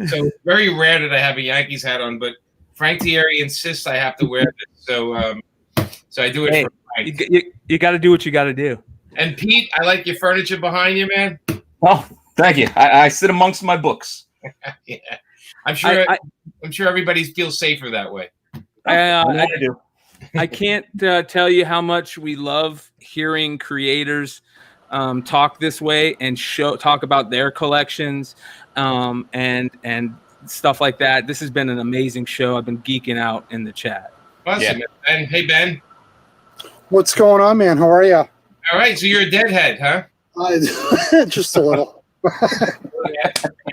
so it's very rare that I have a Yankees hat on. But Frank Thierry insists I have to wear this, so I do it. Hey, for Frank. You got to do what you got to do. And Pete, I like your furniture behind you, man. Oh, thank you. I sit amongst my books. Yeah. I'm sure everybody feels safer that way. I do. I can't tell you how much we love hearing creators talk this way and talk about their collections and stuff like that. This has been an amazing show. I've been geeking out in the chat. Awesome. Yeah. Ben, hey Ben. What's going on, man? How are you? All right, so you're a deadhead, huh? Just a little.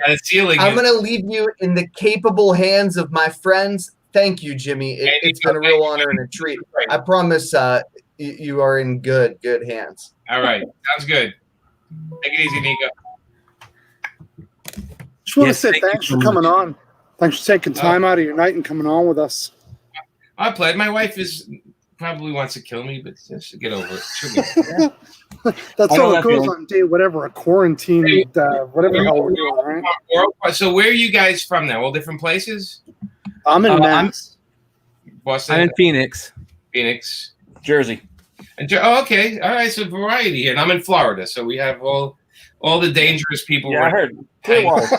I'm going to leave you in the capable hands of my friends. Thank you, Jimmy. It's been a real honor and a treat. I promise you are in good hands. All right. Sounds good. Take it easy, Nico. Just want to say thanks for coming on. Thanks for taking time out of your night and coming on with us. I played. My wife probably wants to kill me, but she'll get over it. That's how it goes on day whatever, a quarantine, whatever the hell we're doing, right? So where are you guys from now? All different places? I'm in Mass. Boston? I'm in Phoenix. Jersey. Okay. All right, so variety. And I'm in Florida, so we have all the dangerous people. Yeah, I heard. Clearwater.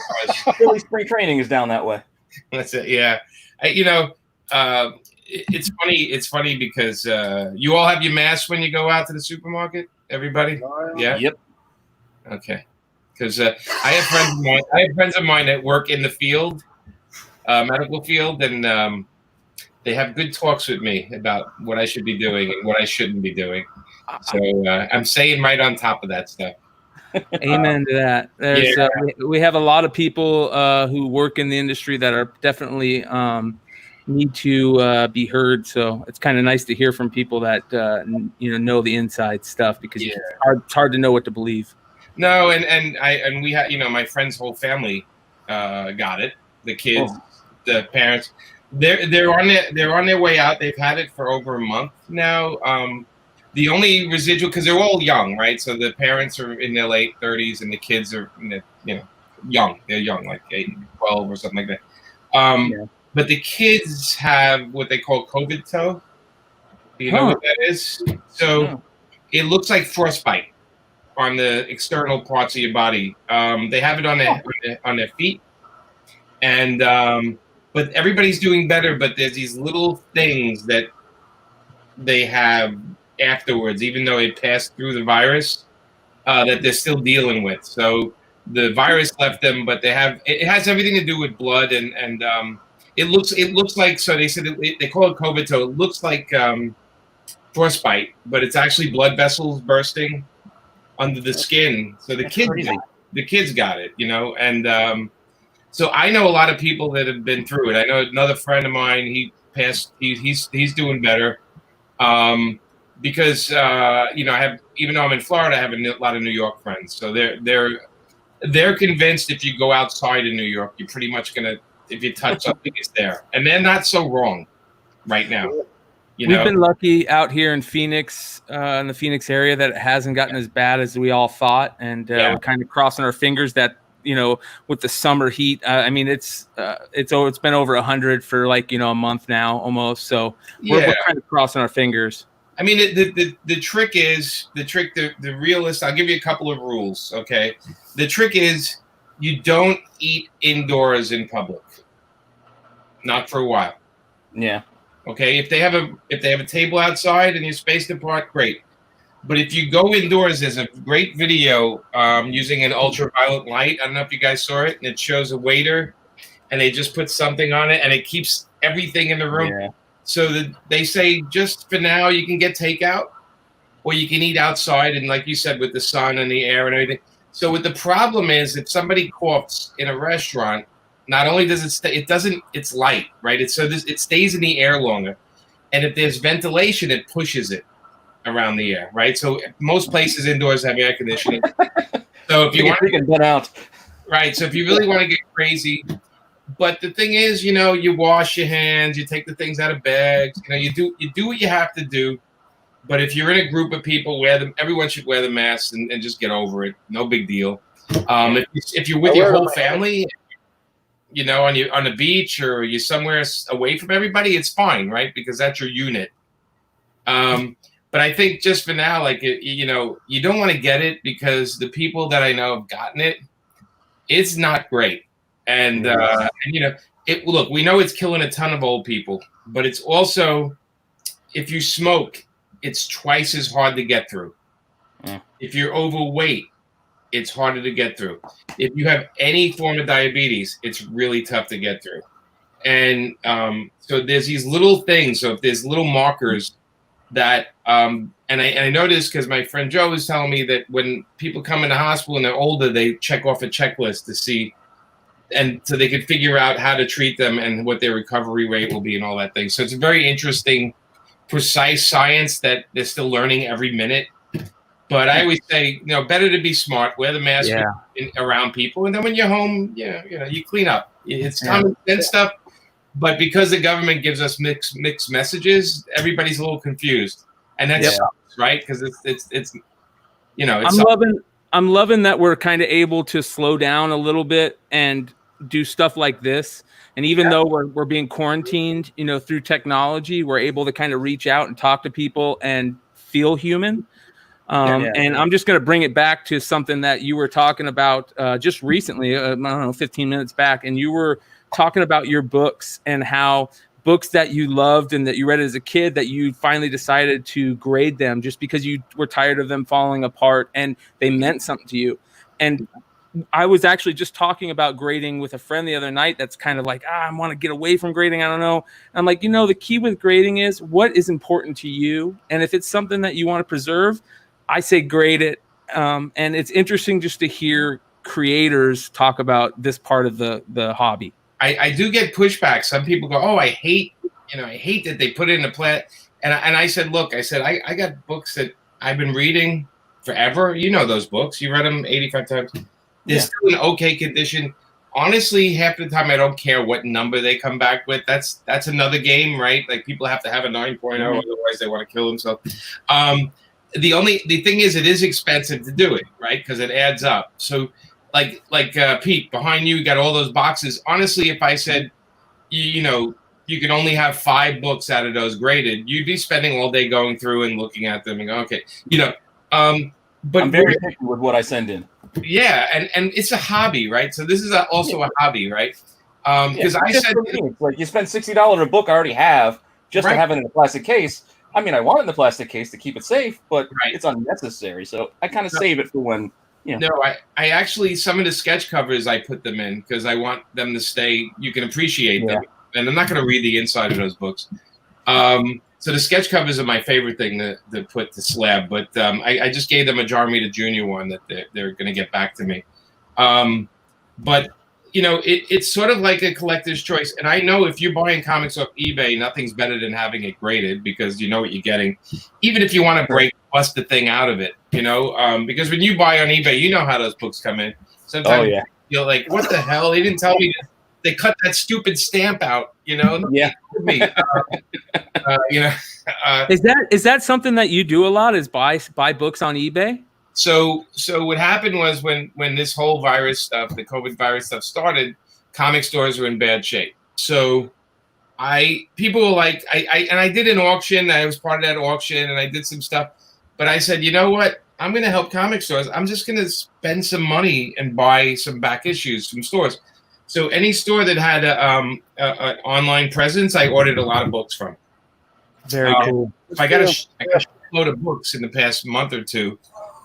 Philly spring training is down that way. That's it, yeah. It's funny. It's funny because you all have your masks when you go out to the supermarket. Everybody, yeah. Yep. Okay. Because I have friends of mine that work in the field, medical field, and they have good talks with me about what I should be doing and what I shouldn't be doing. So I'm staying right on top of that stuff. Amen to that. We have a lot of people who work in the industry that are definitely need to be heard. So it's kind of nice to hear from people that know the inside stuff, because it's hard to know what to believe. No, and we had my friend's whole family got it. The kids, the parents, they're on their way out. They've had it for over a month now. The only residual, because they're all young, right? So the parents are in their late 30s and the kids are young. They're young, like 8, 12 or something like that. But the kids have what they call COVID toe. Do you know what that is? So it looks like frostbite on the external parts of your body. They have it on their feet, and but everybody's doing better. But there's these little things that they have afterwards, even though it passed through the virus, that they're still dealing with. So the virus left them, but it has everything to do with blood and it looks like, so they said they call it COVID toe. It looks like frostbite, but it's actually blood vessels bursting under the skin. So the kids got it, and so I know a lot of people that have been through it. I know another friend of mine. He passed. He's doing better, because I have, even though I'm in Florida, I have a lot of New York friends. So they're convinced if you go outside in New York, you're pretty much gonna. If you touch something, it's there. And they're not so wrong right now. We've been lucky out here in Phoenix, in the Phoenix area, that it hasn't gotten as bad as we all thought. And we're kind of crossing our fingers that, with the summer heat, it's been over 100 for a month now almost. So we're kind of crossing our fingers. I mean, the trick is, the realist, I'll give you a couple of rules, okay? The trick is you don't eat indoors in public. Not for a while. Yeah. Okay, if they have a table outside and you're spaced apart, great. But if you go indoors, there's a great video using an ultraviolet light. I don't know if you guys saw it, and it shows a waiter, and they just put something on it, and it keeps everything in the room. Yeah. So that they say, just for now, you can get takeout, or you can eat outside, and like you said, with the sun and the air and everything. So what the problem is, if somebody coughs in a restaurant, not only does it stay, it's light, right? It stays in the air longer, and if there's ventilation, it pushes it around the air, right? So most places indoors have air conditioning. So if you want to get out, right? So if you really want to get crazy, but the thing is, you wash your hands, you take the things out of bags, you do what you have to do. But if you're in a group of people, everyone should wear the mask and just get over it. No big deal. If you're with your whole family, on the beach or you're somewhere away from everybody, it's fine, right? Because that's your unit. But I think just for now, you don't want to get it because the people that I know have gotten it, it's not great. And, look, we know it's killing a ton of old people, but it's also, if you smoke, it's twice as hard to get through. If you're overweight, it's harder to get through. If you have any form of diabetes, it's really tough to get through. And so there's these little things. So if there's little markers that, and I know this because my friend Joe was telling me that when people come in the hospital and they're older, they check off a checklist to see, and so they can figure out how to treat them and what their recovery rate will be and all that thing. So it's a very interesting, precise science that they're still learning every minute. But I always say, better to be smart, wear the mask around people, and then when you're home, you clean up. It's common sense stuff. But because the government gives us mixed messages, everybody's a little confused, and that's right because it's I'm loving that we're kind of able to slow down a little bit and do stuff like this. And even though we're being quarantined, through technology, we're able to kind of reach out and talk to people and feel human. And I'm just going to bring it back to something that you were talking about just recently, I don't know, 15 minutes back. And you were talking about your books and how books that you loved and that you read as a kid, that you finally decided to grade them just because you were tired of them falling apart and they meant something to you. And I was actually just talking about grading with a friend the other night that's kind of like, I want to get away from grading. I don't know. And I'm like, the key with grading is what is important to you. And if it's something that you want to preserve, I say grade it. And it's interesting just to hear creators talk about this part of the hobby. I do get pushback. Some people go, I hate that they put it in a plat. And I said, look, I got books that I've been reading forever. Those books. You read them 85 times. They're still in okay condition. Honestly, half the time I don't care what number they come back with. That's another game, right? Like people have to have a 9.0, otherwise they want to kill themselves. The thing is, it is expensive to do it, right? Because it adds up. So, like Pete, behind you got all those boxes. Honestly, if I said, you can only have 5 books out of those graded, you'd be spending all day going through and looking at them and go, okay, But I'm very picky with what I send in. Yeah, and it's a hobby, right? So this is also a hobby, right? Because I said, it's like you spend $60 a book I already have just to have it in a plastic case. I mean, I want it in the plastic case to keep it safe, but it's unnecessary. So I kind of save it for when, No, I actually, some of the sketch covers, I put them in because I want them to stay, you can appreciate them. And I'm not going to read the inside of those books. So the sketch covers are my favorite thing to put to slab. But I just gave them a Jarmita Jr. one that they're going to get back to me. But, it's sort of like a collector's choice. And I know if you're buying comics off eBay, nothing's better than having it graded because you know what you're getting. Even if you want to bust the thing out of it, because when you buy on eBay, you know how those books come in. Sometimes you're like, what the hell? They didn't tell me this. They cut that stupid stamp out, Yeah. Is that something that you do a lot? Is buy books on eBay? So what happened was when this whole virus stuff, the COVID virus stuff started, comic stores were in bad shape. So people were like, I did an auction. I was part of that auction, and I did some stuff. But I said, you know what? I'm going to help comic stores. I'm just going to spend some money and buy some back issues from stores. So any store that had an online presence, I ordered a lot of books from. Very cool. I got a load of books in the past month or two,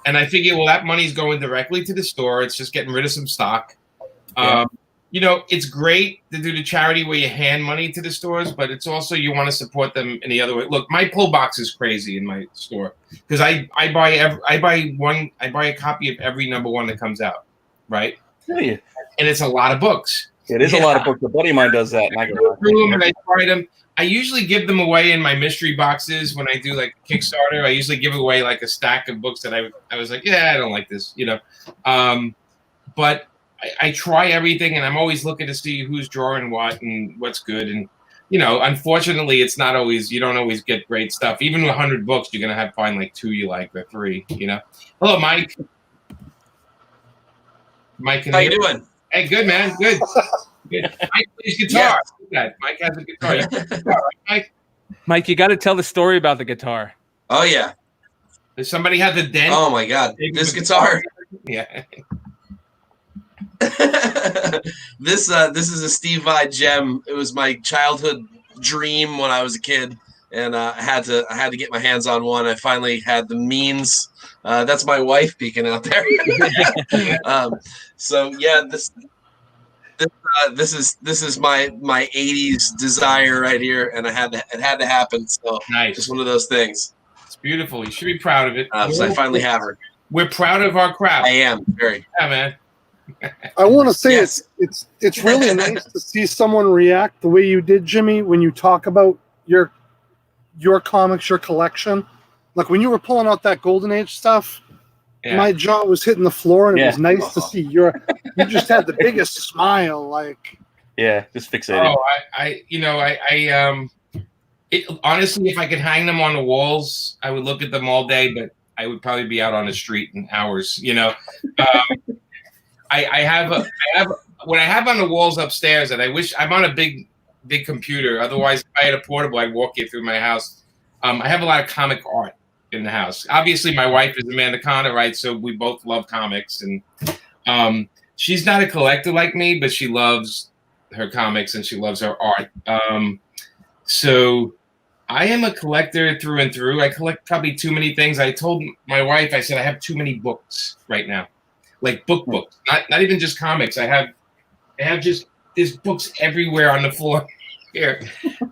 and I figure, well, that money's going directly to the store. It's just getting rid of some stock. It's great to do the charity where you hand money to the stores, but it's also you want to support them in the other way. Look, my pull box is crazy in my store because I buy a copy of every number one that comes out, right? Yeah. And it's a lot of books. It is a lot of books. A buddy of mine does that, and I go through them and I try them. I usually give them away in my mystery boxes when I do like Kickstarter. I usually give away like a stack of books that I was like, I don't like this, but I try everything, and I'm always looking to see who's drawing what and what's good. And unfortunately, it's not always. You don't always get great stuff. Even with 100 books, you're gonna find like 2 you like or 3. Hello, Mike. Mike, how you doing? Hey, good man, good. Mike plays guitar. Yeah. Mike has a guitar. You play guitar, right, Mike? Mike, you got to tell the story about the guitar. Oh yeah. Does somebody have the dent? Oh my God, this guitar. Yeah. This is a Steve Vai gem. It was my childhood dream when I was a kid, and I had to get my hands on one. I finally had the means. That's my wife peeking out there. So yeah, this is my 80s desire right here, and it had to happen. So nice. Just one of those things. It's beautiful. You should be proud of it. So I finally have her. We're proud of our craft. I am very. Yeah, man. I want to say Yes. it's really nice to see someone react the way you did, Jimmy, when you talk about your comics, your collection. Like when you were pulling out that Golden Age stuff, my jaw was hitting the floor, and it was nice to see you just had the biggest smile. Like, just fixated. Honestly, if I could hang them on the walls, I would look at them all day, but I would probably be out on the street in hours. I have what I have on the walls upstairs, and I wish I'm on a big computer. Otherwise, if I had a portable, I'd walk you through my house. I have a lot of comic art in the house. Obviously, my wife is Amanda Conner, right? So we both love comics, and she's not a collector like me, but she loves her comics and she loves her art. So I am a collector through and through. I collect probably too many things. I told my wife, I said, I have too many books right now. Like books, not even just comics. I have just there's books everywhere on the floor here,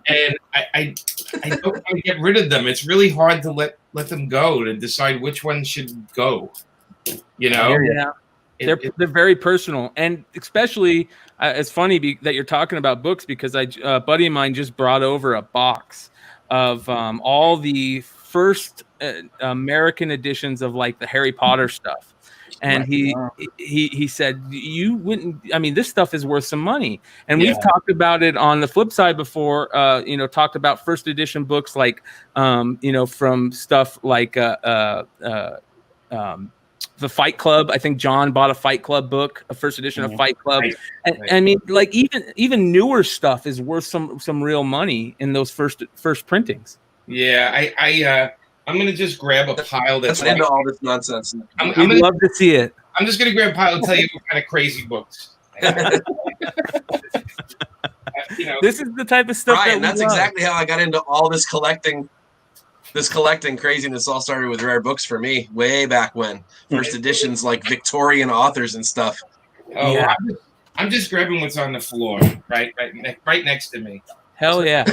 and I don't want to get rid of them. It's really hard to let them go, to decide which one should go. Yeah, they're very personal, and especially it's funny that you're talking about books because a buddy of mine just brought over a box of all the first American editions of like the Harry Potter stuff. And he said, you wouldn't, I mean, this stuff is worth some money. And we've talked about it on the flip side before, talked about first edition books like, from stuff like the Fight Club. I think John bought a Fight Club book, a first edition of Fight Club. Right. And I mean, like even newer stuff is worth some real money in those first printings. Yeah, I'm going to just grab a pile that's into all this nonsense. We'd love to see it. I'm just going to grab a pile and tell you what kind of crazy books. This is the type of stuff that's exactly how I got into all this collecting craziness. All started with rare books for me way back when. First editions like Victorian authors and stuff. Oh, yeah. I'm just grabbing what's on the floor, right next to me. Hell yeah.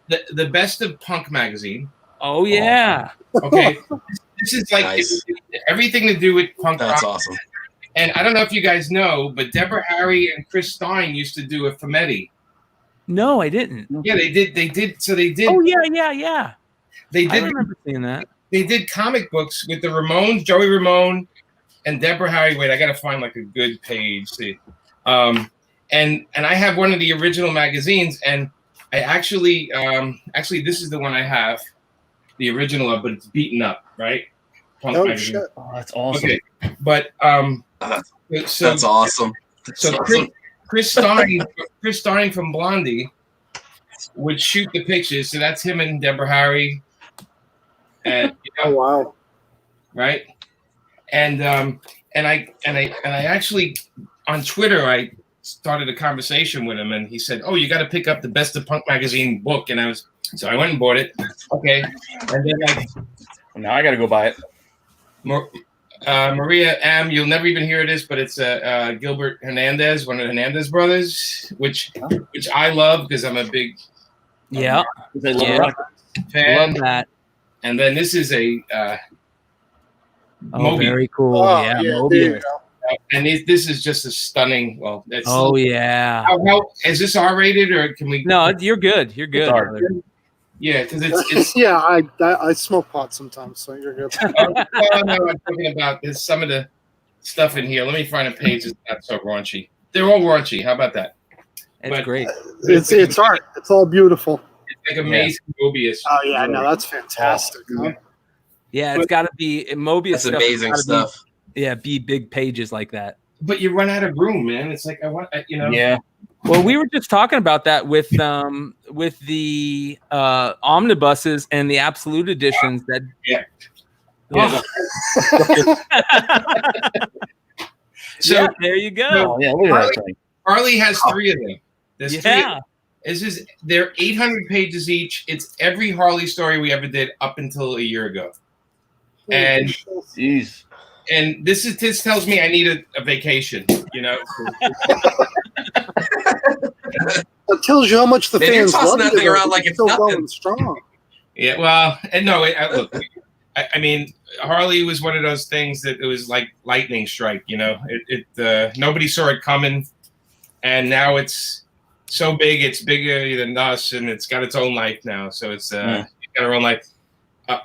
The Best of Punk magazine. Oh yeah. Okay. This is like everything to do with punk rock. That's awesome. And I don't know if you guys know, but Deborah Harry and Chris Stein used to do a Fumetti. No, I didn't. Yeah, they did. So they did. Oh yeah. They did. I remember seeing that. They did comic books with the Ramones, Joey Ramone, and Deborah Harry. Wait, I gotta find like a good page. See, and I have one of the original magazines, and I actually this is the one I have. The original of, but it's beaten up, right? Punk magazine. Shit. Oh, that's awesome. Okay, but so that's awesome. Chris Stein from Blondie would shoot the pictures. So that's him and Deborah Harry. And oh wow! Right, and I actually on Twitter I started a conversation with him, and he said, "Oh, you got to pick up the Best of Punk magazine book," and I was So I went and bought it. Okay, and then like now I got to go buy it. Maria M. You'll never even hear of this, but it's Gilbert Hernandez, one of the Hernandez brothers, which I love because I'm a big fan. Love that. And then this is a Mobius. Very cool. Mobius. And this is just a stunning. Well, that's how is this R-rated or can we? No, you're good. You're good. Yeah, because it's yeah. I smoke pot sometimes, so you're good. No, I'm talking about this. Some of the stuff in here. Let me find a page that's not so raunchy. They're all raunchy. How about that? It's great. It's art. It's all beautiful. It's like amazing Mobius. Oh yeah, no, that's fantastic. Yeah, it's got to be Mobius. That's amazing stuff. Be big pages like that. But you run out of room, man. It's like I want, Yeah. Well, we were just talking about that with the omnibuses and the absolute editions. That So there you go. Look at that thing. Harley has 3 of them. There's 3 of them. They're 800 pages each. It's every Harley story we ever did up until a year ago. And jeez. And this tells me I need a vacation, It tells you how much the fans love that thing around like it's still nothing. going strong. Yeah, well, and no, look, I mean, Harley was one of those things that it was like lightning strike, nobody saw it coming, and now it's so big, it's bigger than us, and it's got its own life now. So it's got our own life.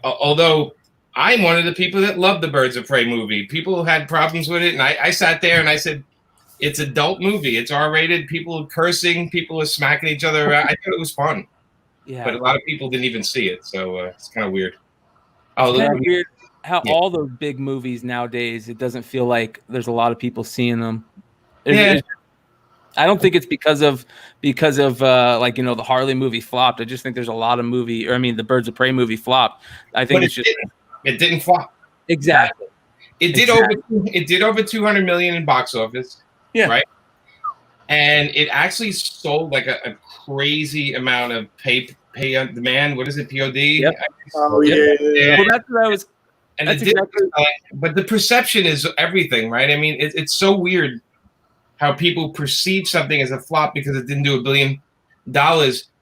Although I'm one of the people that loved the Birds of Prey movie. People had problems with it, and I sat there and I said, it's an adult movie. It's R-rated. People are cursing. People are smacking each other around. I thought it was fun. Yeah. But a lot of people didn't even see it, so it's kind of weird. It's kind of weird how all those big movies nowadays, it doesn't feel like there's a lot of people seeing them. I don't think it's because of the Harley movie flopped. I just think there's a lot of the Birds of Prey movie flopped. I think it didn't flop. Exactly. It did over 200 million in box office. Yeah. Right. And it actually sold like a crazy amount of pay on demand. What is it? POD. Yep. Oh yeah. Well, that's what I was. And but the perception is everything, right? I mean, it's so weird how people perceive something as a flop because it didn't do $1 billion.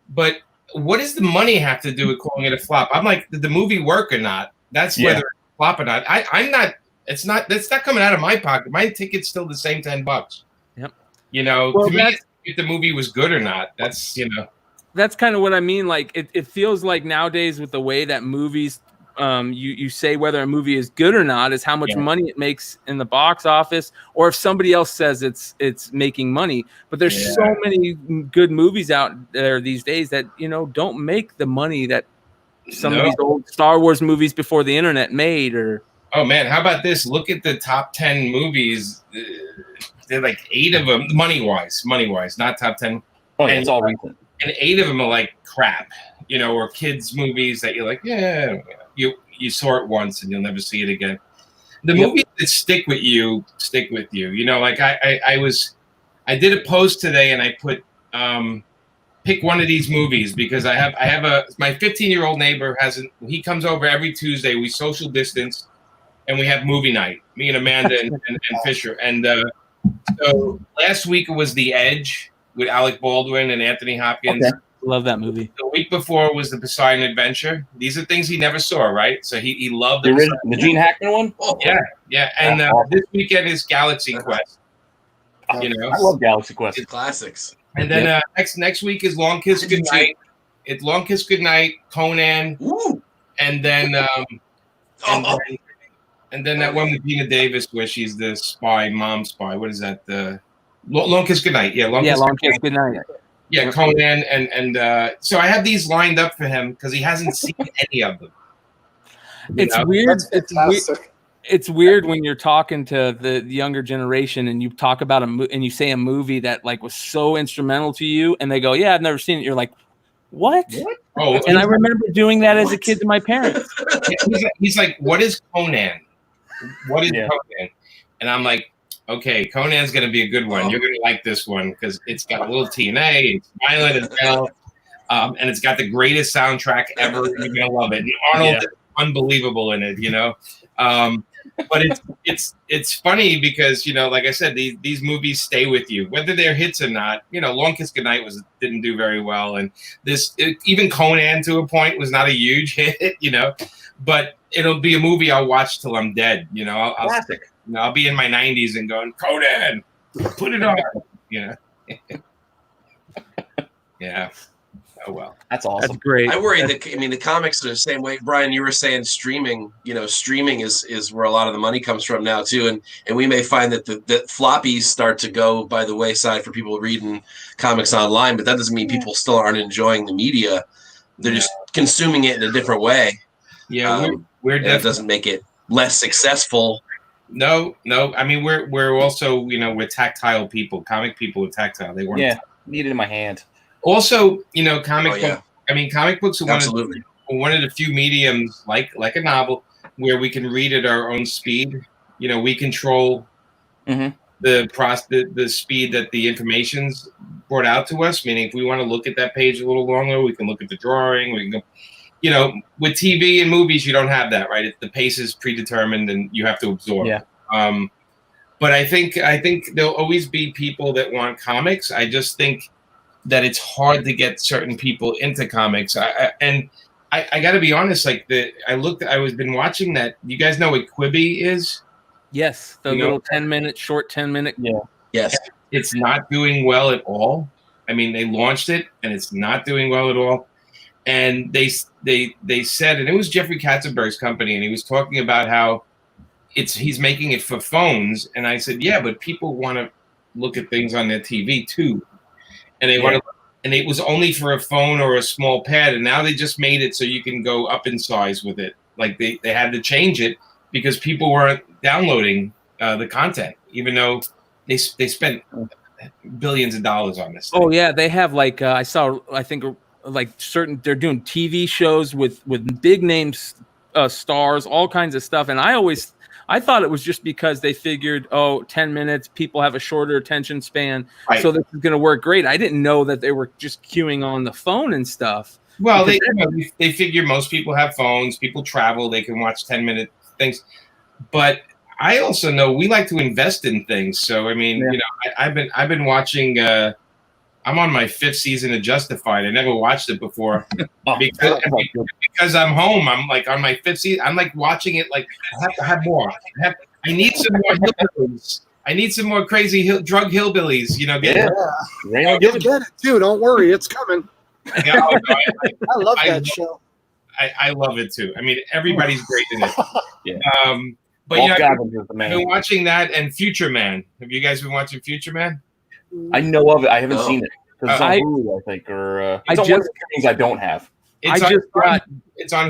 But what does the money have to do with calling it a flop? I'm like, did the movie work or not? That's whether it's a flop or not. I'm not. That's not coming out of my pocket. My ticket's still the same $10. Yep. To me, if the movie was good or not, that's That's kind of what I mean. Like it feels like nowadays with the way that movies, you say whether a movie is good or not is how much money it makes in the box office, or if somebody else says it's making money. But there's so many good movies out there these days that don't make the money that some of these old Star Wars movies before the internet made. Or oh man, how about this? Look at the top 10 movies. They're like 8 of them, money wise, not top 10. Oh, and it's all recent. And 8 of them are like crap, or kids movies that you're like, you saw it once and you'll never see it again. The movies that stick with you. Like I did a post today and I put pick one of these movies because I have my 15-year-old neighbor he comes over every Tuesday. We social distance and we have movie night, me and Amanda and Fisher. And so last week it was The Edge with Alec Baldwin and Anthony Hopkins. Okay. Love that movie. The week before was The Poseidon Adventure. These are things he never saw, right? So he loved the Gene Hackman one. Oh, yeah. And this weekend is Galaxy Quest. I love Galaxy Quest. It's classics. And then next week is Long Kiss Goodnight. It's Long Kiss Goodnight, Conan. Ooh. And then and then that one with Gina Davis where she's the mom spy. What is that? The Long Kiss Goodnight. Yeah, Long Kiss Goodnight. Yeah, Conan and so I have these lined up for him because he hasn't seen any of them. It's weird. It's weird when you're talking to the younger generation and you talk about and you say a movie that like was so instrumental to you, and they go, "Yeah, I've never seen it." You're like, "What?" Oh, and I remember doing that as a kid to my parents. He's like, "What is Conan? What is Conan?" And I'm like, okay, Conan's going to be a good one. You're going to like this one because it's got a little TNA. It's violent as hell. and it's got the greatest soundtrack ever. You're gonna love it. And Arnold is unbelievable in it, but it's funny because like I said, these movies stay with you whether they're hits or not. Long Kiss Goodnight didn't do very well, and even Conan to a point was not a huge hit, but it'll be a movie I'll watch till I'm dead. Classic. I'll be in my 90s and going, Conan, put it on. Yeah. Oh well, that's awesome. That's great. I worry that the comics are the same way. Brian, you were saying streaming. Streaming is where a lot of the money comes from now too, and we may find that that floppies start to go by the wayside for people reading comics online. But that doesn't mean people still aren't enjoying the media. They're just consuming it in a different way. Yeah, that doesn't make it less successful. No. I mean, we're also we're tactile people. Comic people are tactile. They want need it in my hand. Also, comic book. I mean, comic books are one of the few mediums like a novel where we can read at our own speed. We control the speed that the information's brought out to us. Meaning, if we want to look at that page a little longer, we can look at the drawing. We can go. With TV and movies, you don't have that, right? The pace is predetermined, and you have to absorb. Yeah. But I think there'll always be people that want comics. I just think that it's hard to get certain people into comics. I got to be honest. I was been watching that. You guys know what Quibi is? Yes, the little 10-minute, short 10-minute. Yeah. Yes. It's not doing well at all. I mean, they launched it and it's not doing well at all. And they said, and it was Jeffrey Katzenberg's company, and he was talking about how he's making it for phones. And I said, yeah, but people want to look at things on their TV too. And they want to, and it was only for a phone or a small pad, and now they just made it so you can go up in size with it. Like they had to change it because people weren't downloading the content, even though they spent billions of dollars on this thing. Oh yeah, they have they're doing TV shows with big names, stars, all kinds of stuff, and I thought it was just because they figured, 10 minutes, people have a shorter attention span, right, so this is going to work great. I didn't know that they were just queuing on the phone and stuff. Well, they figure most people have phones, people travel, they can watch 10-minute things. But I also know we like to invest in things. So, I mean, I've been watching, I'm on my 5th season of Justified. I never watched it before because I'm home. I'm like on my 5th season. I'm like watching it. Like I have to have more. I need some more hillbillies. I need some more crazy drug hillbillies. You'll get it too. Don't worry, it's coming. I love that show. I love it too. I mean, everybody's great in it. But I've been watching that and Future Man. Have you guys been watching Future Man? I know of it. I haven't seen it. It's on Hulu, I think, or it's on one of the things I don't have. It's on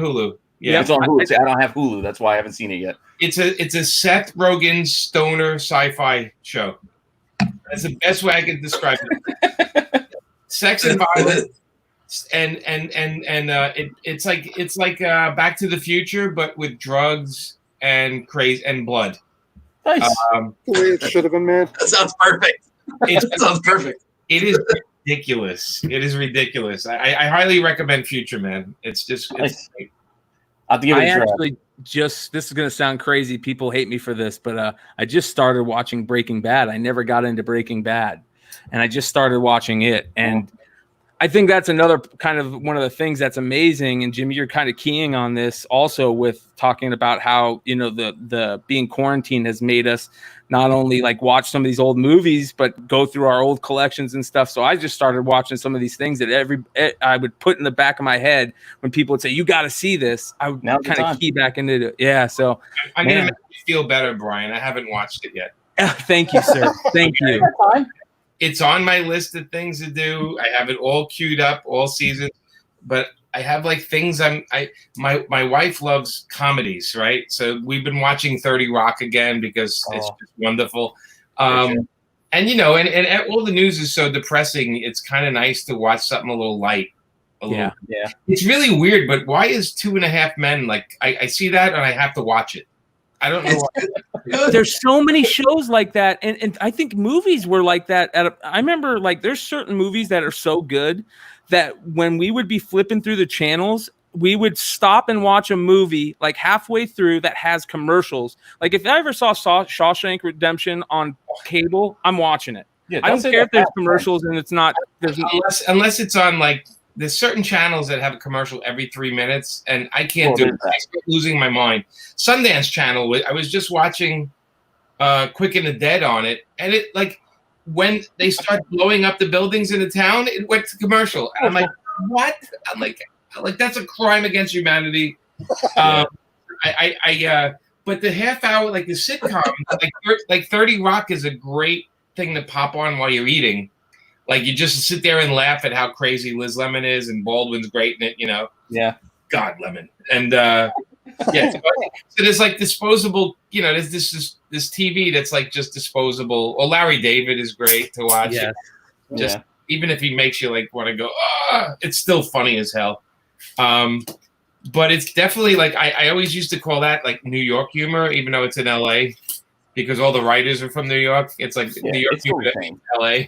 Hulu. Yeah, it's on Hulu. I don't have Hulu. That's why I haven't seen it yet. It's a Seth Rogen stoner sci-fi show. That's the best way I can describe it. Sex and violence, and it's like Back to the Future, but with drugs and craze and blood. Nice. The way it should have been, man. That sounds perfect. That sounds perfect. It is ridiculous. It is ridiculous. I highly recommend Future Man. It's just. Nice. I'll give it a try. This is going to sound crazy. People hate me for this, but I just started watching Breaking Bad. I never got into Breaking Bad, and I just started watching it. And I think that's another kind of one of the things that's amazing. And Jimmy, you're kind of keying on this also with talking about how, the being quarantined has made us not only like watch some of these old movies, but go through our old collections and stuff. So I just started watching some of these things that I would put in the back of my head when people would say, you got to see this. I would kind of key back into it. Yeah. So I'm going to make you feel better, Brian. I haven't watched it yet. Thank you, sir. Thank you. It's on my list of things to do. I have it all queued up all season, but I have like things my wife loves comedies, right? So we've been watching 30 Rock again because it's just wonderful. And all the news is so depressing. It's kind of nice to watch something a little light. Yeah. It's really weird, but why is 2.5 Men like I see that and I have to watch it. I don't know why. There's so many shows like that, and I think movies were like that. I remember like there's certain movies that are so good that when we would be flipping through the channels, we would stop and watch a movie like halfway through that has commercials. Like if I ever saw Shawshank Redemption on cable, I'm watching it. Yeah, I don't care if there's commercials and it's not. There's unless it's on like there's certain channels that have a commercial every 3 minutes, and I can't do it. I start losing my mind. Sundance Channel. I was just watching Quick and the Dead on it, and it like when they start blowing up the buildings in the town, it went to commercial, and I'm like, what? I'm like that's a crime against humanity. But the half hour, like the sitcom, like 30 Rock is a great thing to pop on while you're eating. Like you just sit there and laugh at how crazy Liz Lemon is, and Baldwin's great in it, you know. Yeah. God, Lemon. And yeah, so there's like disposable, you know, there's this TV that's like just disposable. Or Larry David is great to watch. Yes. Just even if he makes you like want to go, it's still funny as hell. But it's definitely like I always used to call that like New York humor, even though it's in LA, because all the writers are from New York. It's like New York humor in LA.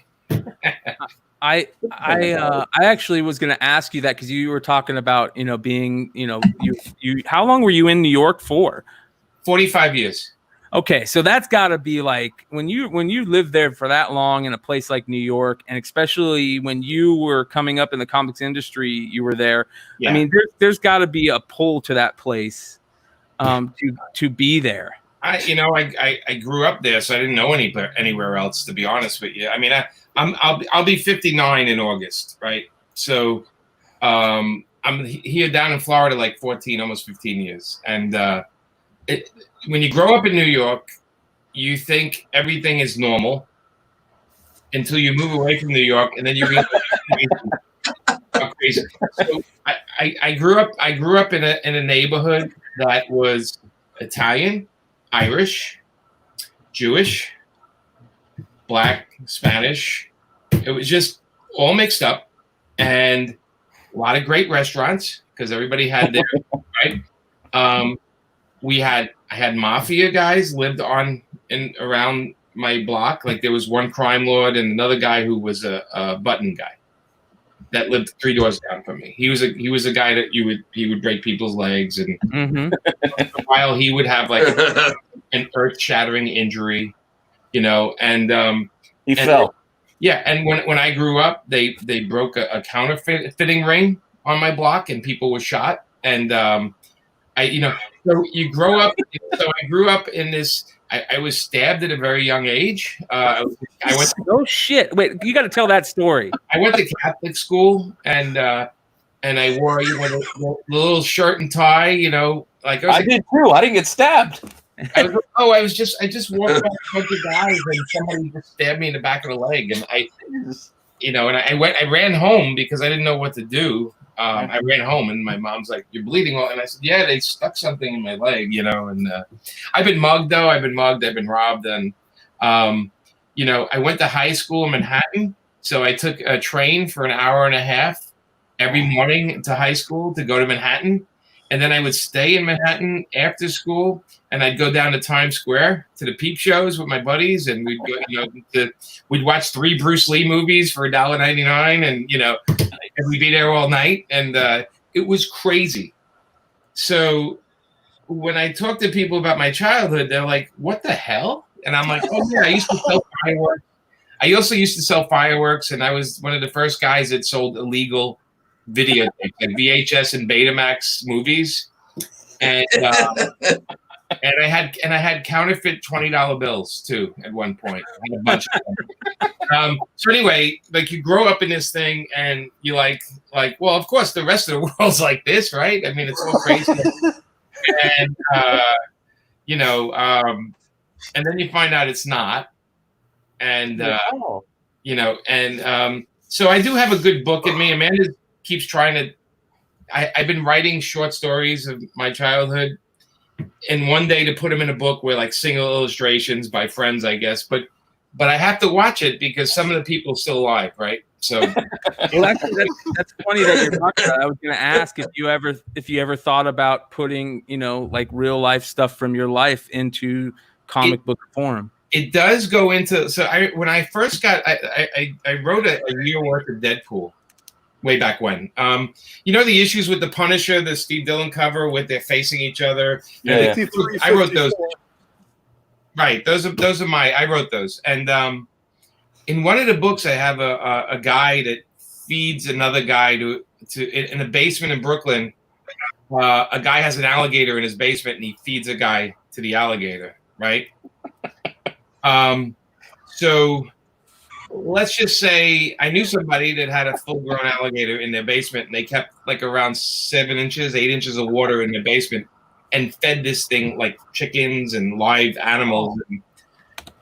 I actually was going to ask you that because you were talking about, you know, being, you know, you how long were you in New York for? 45 years. Okay, so that's got to be like when you live there for that long in a place like New York, and especially when you were coming up in the comics industry, you were there. Yeah. I mean, there's got to be a pull to that place to be there. I grew up there, so I didn't know anywhere else, to be honest with you. I mean, I'll be 59 in August, right? So I'm here down in Florida like 14, almost 15 years, and when you grow up in New York, you think everything is normal until you move away from New York, and then you realize how crazy. So I grew up in a neighborhood that was Italian, Irish, Jewish, Black, Spanish. It was just all mixed up, and a lot of great restaurants because everybody had their right. I had mafia guys lived on in around my block. Like there was one crime lord and another guy who was a button guy that lived 3 doors down from me. He was a guy that he would break people's legs, and once in a while he would have like an earth-shattering injury, you know. And he fell. Yeah, and when I grew up, they broke a counterfeiting ring on my block, and people were shot. And so you grow up. So I grew up in this. I was stabbed at a very young age. I went. Oh shit! Wait, you got to tell that story. I went to Catholic school, and I wore the little shirt and tie. You know, like I did too. I didn't get stabbed. I just walked by a bunch of guys, and somebody just stabbed me in the back of the leg, and I ran home because I didn't know what to do. I ran home, and my mom's like, "You're bleeding," and I said, "Yeah, they stuck something in my leg, you know." And I've been mugged, though. I've been robbed, and I went to high school in Manhattan, so I took a train for an hour and a half every morning to high school to go to Manhattan, and then I would stay in Manhattan after school, and I'd go down to Times Square to the peep shows with my buddies, and we'd go, we'd watch 3 Bruce Lee movies for $1.99, and we'd be there all night, and it was crazy. So when I talk to people about my childhood, they're like, "What the hell?" And I'm like, "Oh yeah, I used to sell fireworks. I also used to sell fireworks, and I was one of the first guys that sold illegal videotapes, like VHS and Betamax movies, and I had counterfeit $20 bills too at one point. I had a bunch of them. So anyway, like you grow up in this thing, and you like, well, of course, the rest of the world's like this, right? I mean, it's so crazy, and and then you find out it's not, and so I do have a good book in me. Amanda keeps trying to. I've been writing short stories of my childhood, and one day to put them in a book with like single illustrations by friends, I guess. But I have to watch it because some of the people are still alive, right? So, well, actually, that's funny that you're talking about. I was going to ask if you ever thought about putting, like real life stuff from your life into comic book form. It does go into. So when I first got, I wrote a year worth of Deadpool. way back when. You know the issues with the Punisher, the Steve Dillon cover with they're facing each other. Yeah. I wrote those. Right, those are my. I wrote those, and in one of the books, I have a guy that feeds another guy to in a basement in Brooklyn. A guy has an alligator in his basement, and he feeds a guy to the alligator. Right. So let's just say I knew somebody that had a full-grown alligator in their basement, and they kept like around 7 inches, 8 inches of water in their basement, and fed this thing like chickens and live animals,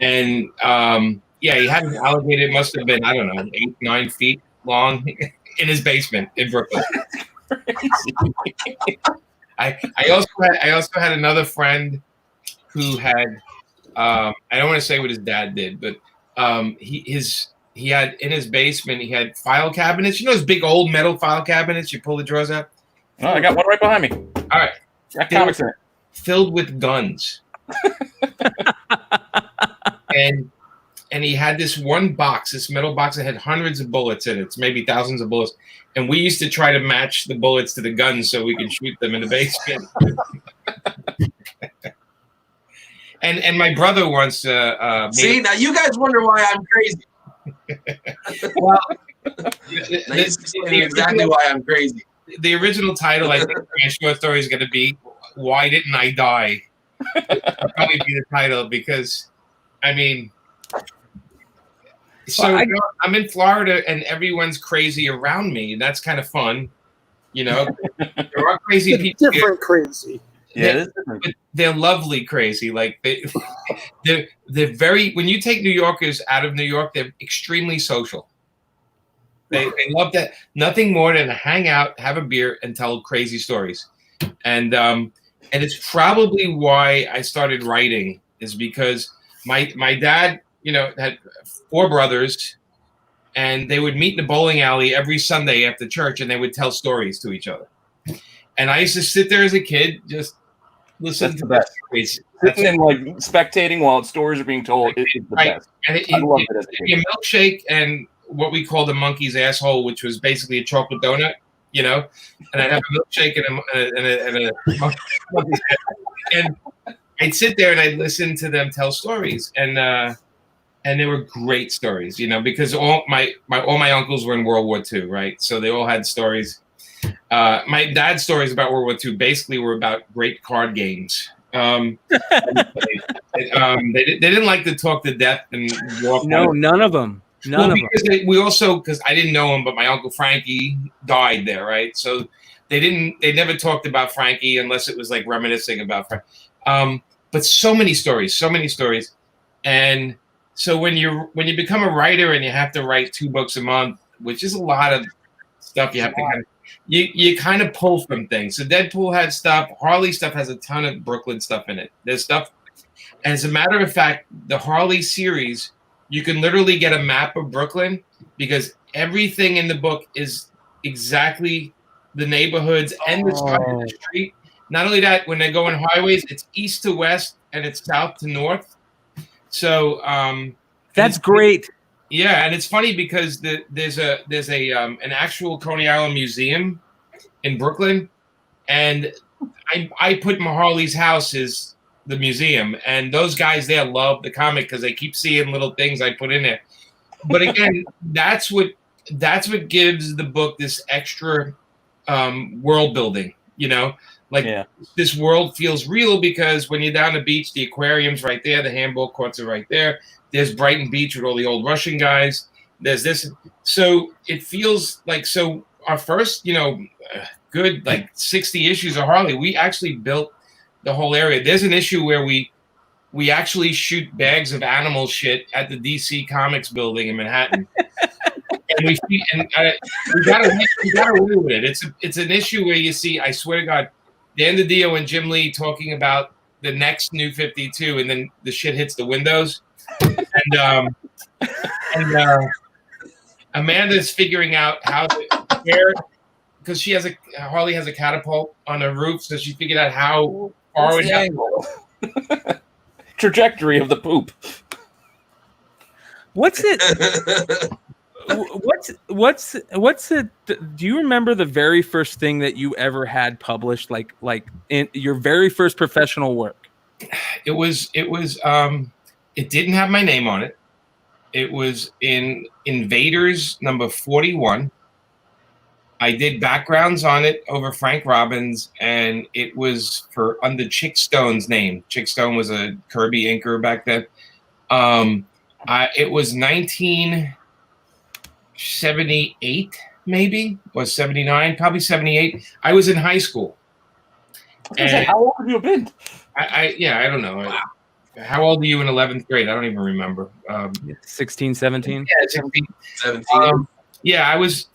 and yeah, he had an alligator. It must have been, I don't know, 8, 9 feet long in his basement in Brooklyn. I also had another friend who had I don't want to say what his dad did, but he had in his basement, he had file cabinets. You know those big old metal file cabinets you pull the drawers out? Oh, I got one right behind me. All right. Got comics in it. Filled with guns. And he had this one box, this metal box that had hundreds of bullets in it, maybe thousands of bullets. And we used to try to match the bullets to the guns so we could shoot them in the basement. And my brother once see, now you guys wonder why I'm crazy. Well, now you see exactly why I'm crazy. The original title, I think, of my short story is going to be "Why Didn't I Die?" That'll probably be the title because, I mean, so I'm in Florida and everyone's crazy around me. And that's kind of fun, you know. There are crazy people. Different crazy. Yeah, they're lovely crazy. Like they're very. When you take New Yorkers out of New York, they're extremely social. They love that. Nothing more than hang out, have a beer, and tell crazy stories. And it's probably why I started writing is because my dad, you know, had 4 brothers, and they would meet in the bowling alley every Sunday after church, and they would tell stories to each other. And I used to sit there as a kid, just listen to the stories. Sitting and like spectating while stories are being told is the best. And I love it as a kid. A milkshake and what we call the monkey's asshole, which was basically a chocolate donut, you know, and I'd have a milkshake and a monkey's asshole. And I'd sit there and I'd listen to them tell stories, and they were great stories, you know, because all my uncles were in World War II, right? So they all had stories. My dad's stories about World War II basically were about great card games. They didn't like to talk to death and walk. No, none of them. None of them. Because I didn't know him, but my Uncle Frankie died there, right? So they never talked about Frankie unless it was like reminiscing about Frankie. But so many stories. And so when you become a writer and you have to write 2 books a month, which is a lot of stuff you have to you kind of pull from things. So Deadpool had stuff. Harley stuff has a ton of Brooklyn stuff in it. There's stuff. And as a matter of fact, the Harley series, you can literally get a map of Brooklyn because everything in the book is exactly the neighborhoods and the side of the street. Not only that, when they go on highways, it's east to west and it's south to north. So that's great. Yeah, and it's funny because there's an actual Coney Island museum in Brooklyn, and I put Harley's house as the museum, and those guys there love the comic because they keep seeing little things I put in there. But again, that's what gives the book this extra world building, you know. Like this world feels real because when you're down the beach, the aquarium's right there, the handball courts are right there. There's Brighton Beach with all the old Russian guys. There's this. So it feels like, so our first, you know, good like 60 issues of Harley, we actually built the whole area. There's an issue where we actually shoot bags of animal shit at the DC Comics building in Manhattan. And we gotta away with it. It's an issue where you see, I swear to God, Dan DiDio and Jim Lee talking about the next New 52, and then the shit hits the windows. And Amanda's figuring out how to where, because Harley has a catapult on the roof, so she figured out how far it angle. Trajectory of the poop. What's it? what's the? Do you remember the very first thing that you ever had published, like in your very first professional work? It didn't have my name on it. It was in Invaders number 41. I did backgrounds on it over Frank Robbins, and it was under Chick Stone's name. Chick Stone was a Kirby inker back then. It was 1978, maybe, or 79, probably 78. I was in high school. How old have you been? I don't know. Wow. How old are you in 11th grade? I don't even remember. 16, 17? Yeah, 16. 17. Yeah, I was...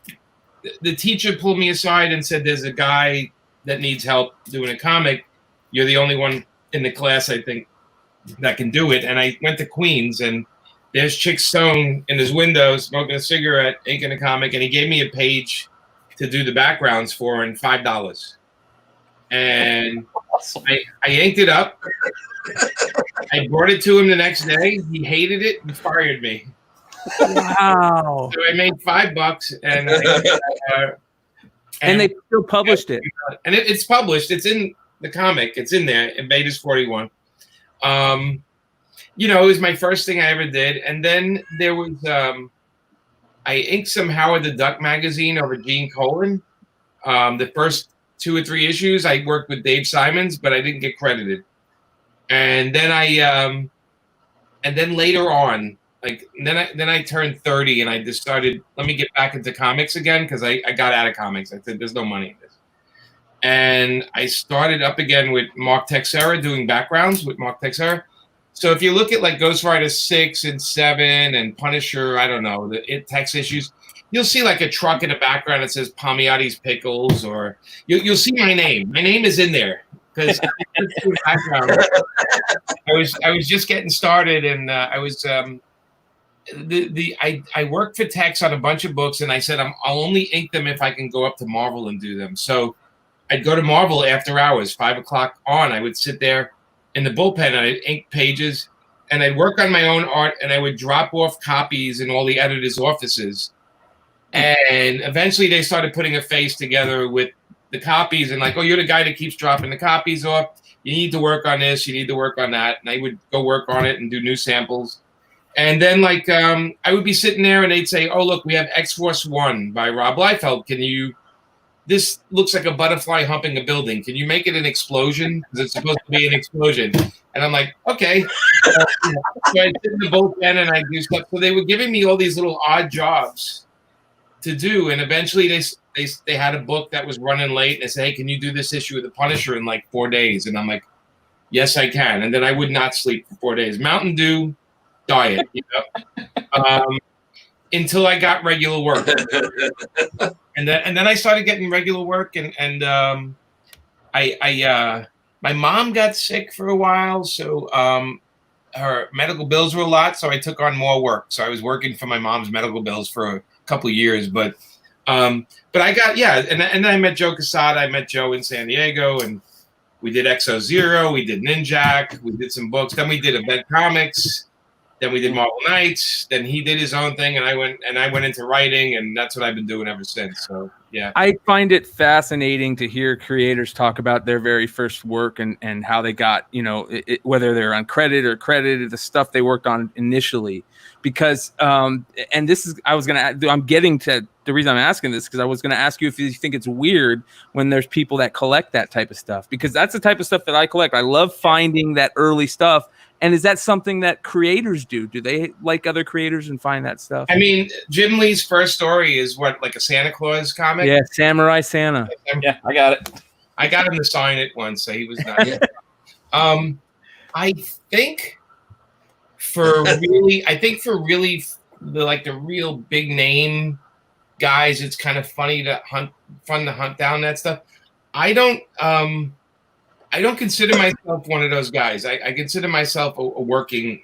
The teacher pulled me aside and said, there's a guy that needs help doing a comic. You're the only one in the class, I think, that can do it. And I went to Queens, and there's Chick Stone in his window smoking a cigarette, inking a comic, and he gave me a page to do the backgrounds for and $5. And I inked it up. I brought it to him the next day. He hated it and fired me. Wow! So I made $5, and they still published it. And it's published. It's in the comic. It's in there. Invaders 41. It was my first thing I ever did. And then there was I inked some Howard the Duck magazine over Gene Colan. The first 2 or 3 issues, I worked with Dave Simons, but I didn't get credited. And then later on. Then I turned 30 and I just started, let me get back into comics again, because I got out of comics. I said, there's no money in this. And I started up again with Mark Texera, doing backgrounds with Mark Texera. So if you look at like Ghost Rider 6 and 7 and Punisher, I don't know, the text issues, you'll see like a truck in the background that says Palmiotti's Pickles, or you'll see my name. My name is in there. Because I was just getting started, and I was... I worked for Tex on a bunch of books, and I said I'll only ink them if I can go up to Marvel and do them. So I'd go to Marvel after hours, 5 o'clock on. I would sit there in the bullpen and I'd ink pages, and I'd work on my own art, and I would drop off copies in all the editors' offices. And eventually they started putting a face together with the copies, and like, oh, you're the guy that keeps dropping the copies off. You need to work on this. You need to work on that. And I would go work on it and do new samples. And then, I would be sitting there, and they'd say, "Oh, look, we have X-Force 1 by Rob Liefeld. This looks like a butterfly humping a building. Can you make it an explosion? Because it's supposed to be an explosion." And I'm like, okay. So I'd sit in the bullpen, and I'd do stuff. So they were giving me all these little odd jobs to do. And eventually they had a book that was running late. And they said, "Hey, can you do this issue of The Punisher in like 4 days?" And I'm like, "Yes, I can." And then I would not sleep for 4 days. Mountain Dew diet, until I got regular work, and then I started getting regular work, and my mom got sick for a while, so her medical bills were a lot, so I took on more work. So I was working for my mom's medical bills for a couple of years, but I got and then I met Joe Quesada. I met Joe in San Diego, and we did Exo Zero, we did Ninjak, we did some books, then we did Event Comics. Then we did Marvel Knights. Then he did his own thing, and I went into writing, and that's what I've been doing ever since. So yeah, I find it fascinating to hear creators talk about their very first work and how they got, whether they're uncredited or credited, the stuff they worked on initially. Because I'm getting to the reason I'm asking this, because I was going to ask you if you think it's weird when there's people that collect that type of stuff, because that's the type of stuff that I collect. I love finding that early stuff. And is that something that creators do? Do they like other creators and find that stuff? I mean, Jim Lee's first story is like a Santa Claus comic? Yeah, Samurai Santa. Yeah, I got it. I got him to sign it once, so he was not. I think for really the real big name guys, it's kind of fun to hunt down that stuff. I don't consider myself one of those guys. I consider myself a working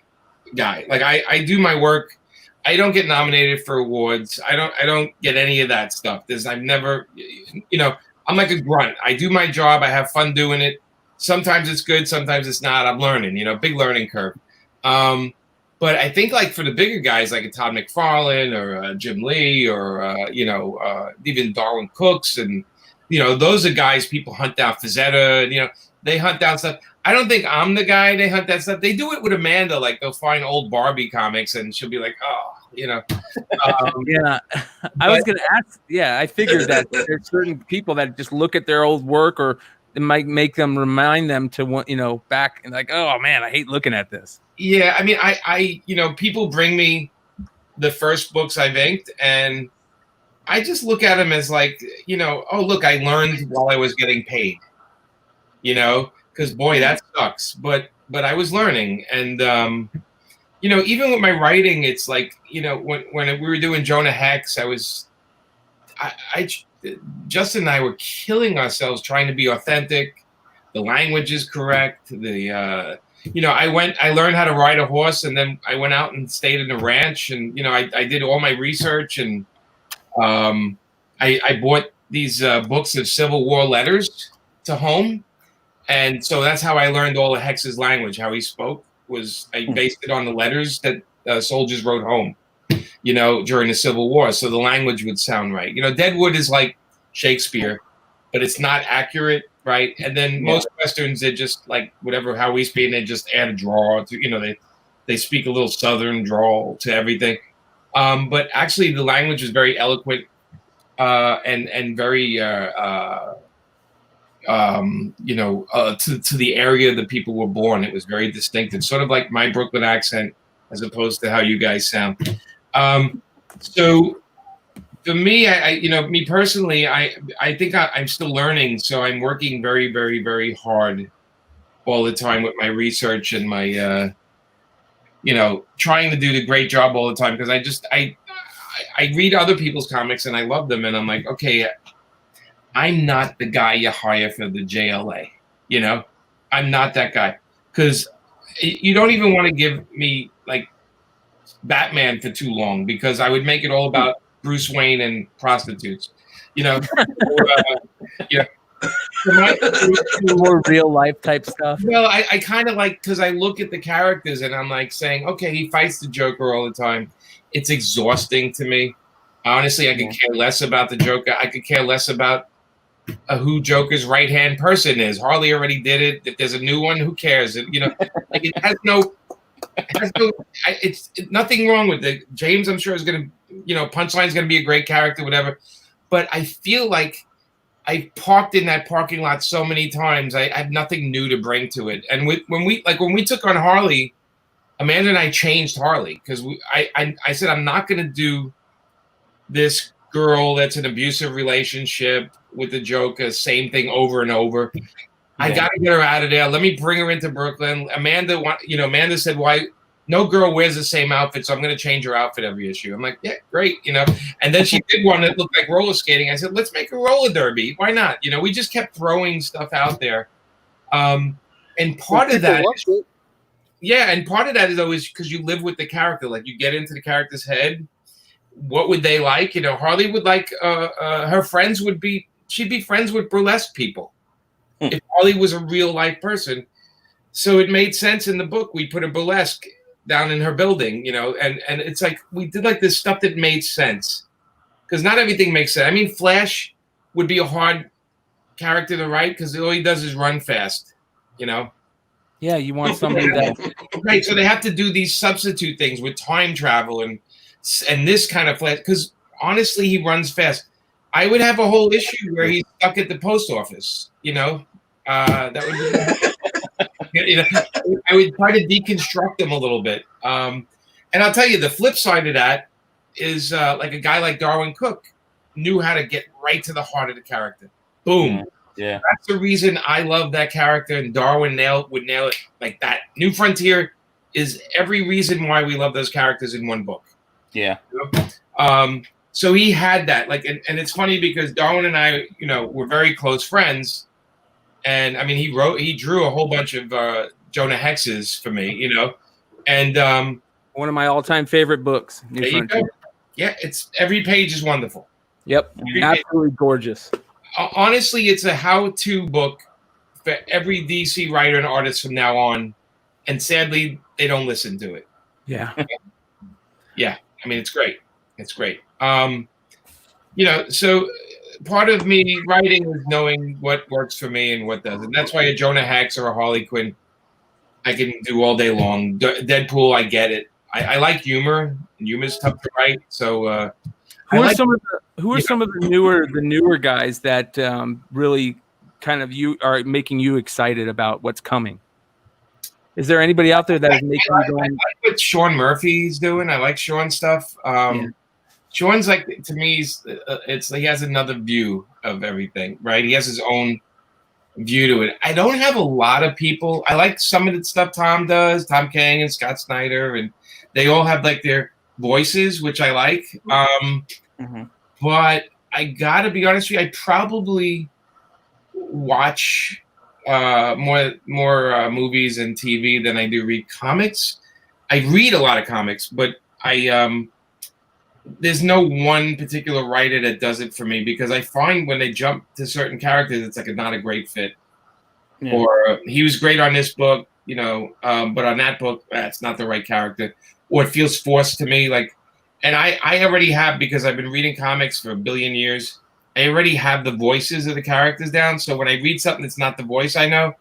guy. Like I do my work. I don't get nominated for awards. I don't get any of that stuff. I've never, I'm like a grunt. I do my job. I have fun doing it. Sometimes it's good. Sometimes it's not. I'm learning, big learning curve. But I think like for the bigger guys like a Todd McFarlane or Jim Lee or even Darwin Cooks and those are guys people hunt down. Fazetta, they hunt down stuff. I don't think I'm the guy they hunt that stuff. They do it with Amanda. Like they'll find old Barbie comics and she'll be like, yeah. I was gonna ask. Yeah, I figured that there's certain people that just look at their old work, or it might make them remind them to want back and like, oh man, I hate looking at this. Yeah, I mean, I people bring me the first books I've inked, and I just look at them as like, oh look, I learned while I was getting paid, because boy, that sucks. But I was learning, and even with my writing, it's like, when we were doing Jonah Hex, Justin and I were killing ourselves trying to be authentic. The language is correct. I learned how to ride a horse, and then I went out and stayed in a ranch, and I did all my research, and I bought these books of Civil War letters to home, and so that's how I learned all of Hex's language. How he spoke I based it on the letters that soldiers wrote home, during the Civil War, so the language would sound right. Deadwood is like Shakespeare, but it's not accurate. Right. And then most Westerns, they just like how we speak, and they just add a drawl to, they speak a little Southern drawl to everything. But actually the language is very eloquent and very, to the area that people were born. It was very distinctive, sort of like my Brooklyn accent as opposed to how you guys sound. So for me, me personally, I think I'm still learning. So I'm working very, very, very hard all the time with my research and my, trying to do the great job all the time. Because I read other people's comics and I love them. And I'm like, okay, I'm not the guy you hire for the JLA. I'm not that guy. Because you don't even want to give me like Batman for too long, because I would make it all about Bruce Wayne and prostitutes, more real life type stuff. Well, I kind of like, because I look at the characters and I'm like saying, okay, he fights the Joker all the time. It's exhausting to me. Honestly, I could care less about the Joker. I could care less about who Joker's right-hand person is. Harley already did it. If there's a new one, who cares? Like it has no. It's nothing wrong with it. James, I'm sure, is going to, Punchline's going to be a great character, whatever. But I feel like I parked in that parking lot so many times. I have nothing new to bring to it. And when we took on Harley, Amanda and I changed Harley, because I said, I'm not going to do this girl that's an abusive relationship with the Joker, same thing over and over. I got to get her out of there. Let me bring her into Brooklyn. Amanda said, why no girl wears the same outfit, so I'm going to change her outfit every issue. I'm like, yeah, great, And then she did one that looked like roller skating. I said, let's make a roller derby. Why not? We just kept throwing stuff out there. And part of that is always because you live with the character. Like, you get into the character's head. What would they like? Harley would like her friends she'd be friends with burlesque people. If Harley was a real life person. So it made sense in the book. We put a burlesque down in her building, and it's like we did like this stuff that made sense, because not everything makes sense. I mean, Flash would be a hard character to write because all he does is run fast, Yeah, you want somebody that right. So they have to do these substitute things with time travel and this kind of Flash, because honestly, he runs fast. I would have a whole issue where he's stuck at the post office, that would be, I would try to deconstruct him a little bit. And I'll tell you, the flip side of that is like a guy like Darwin Cook knew how to get right to the heart of the character. Boom. Yeah. That's the reason I love that character, and Darwin would nail it like that. New Frontier is every reason why we love those characters in one book. Yeah. So he had that, like, and it's funny because Darwin and I, were very close friends, and I mean, he drew a whole bunch of Jonah Hexes for me, and one of my all-time favorite books. There you go. Yeah, it's every page is wonderful. Yep, absolutely gorgeous. Honestly, it's a how-to book for every DC writer and artist from now on, and sadly, they don't listen to it. Yeah. Yeah. I mean, it's great. It's great. So part of me writing is knowing what works for me and what doesn't. That's why a Jonah Hex or a Harley Quinn I can do all day long. Deadpool, I get it. I like humor. Humor's tough to write. So who are some of the newer guys that really kind of you are making you excited about what's coming? Is there anybody out there that is making you going? I like what Sean Murphy's doing. I like Sean's stuff. Sean's like, to me, he has another view of everything, right? He has his own view to it. I don't have a lot of people. I like some of the stuff Tom does, Tom Kang and Scott Snyder, and they all have like their voices, which I like. But I gotta be honest with you, I probably watch more movies and TV than I do read comics. I read a lot of comics, but there's no one particular writer that does it for me, because I find when they jump to certain characters, it's like not a great fit. Yeah. Or he was great on this book, but on that book, that's not the right character. Or it feels forced to me. And I already have, because I've been reading comics for a billion years, I already have the voices of the characters down. So when I read something that's not the voice I know,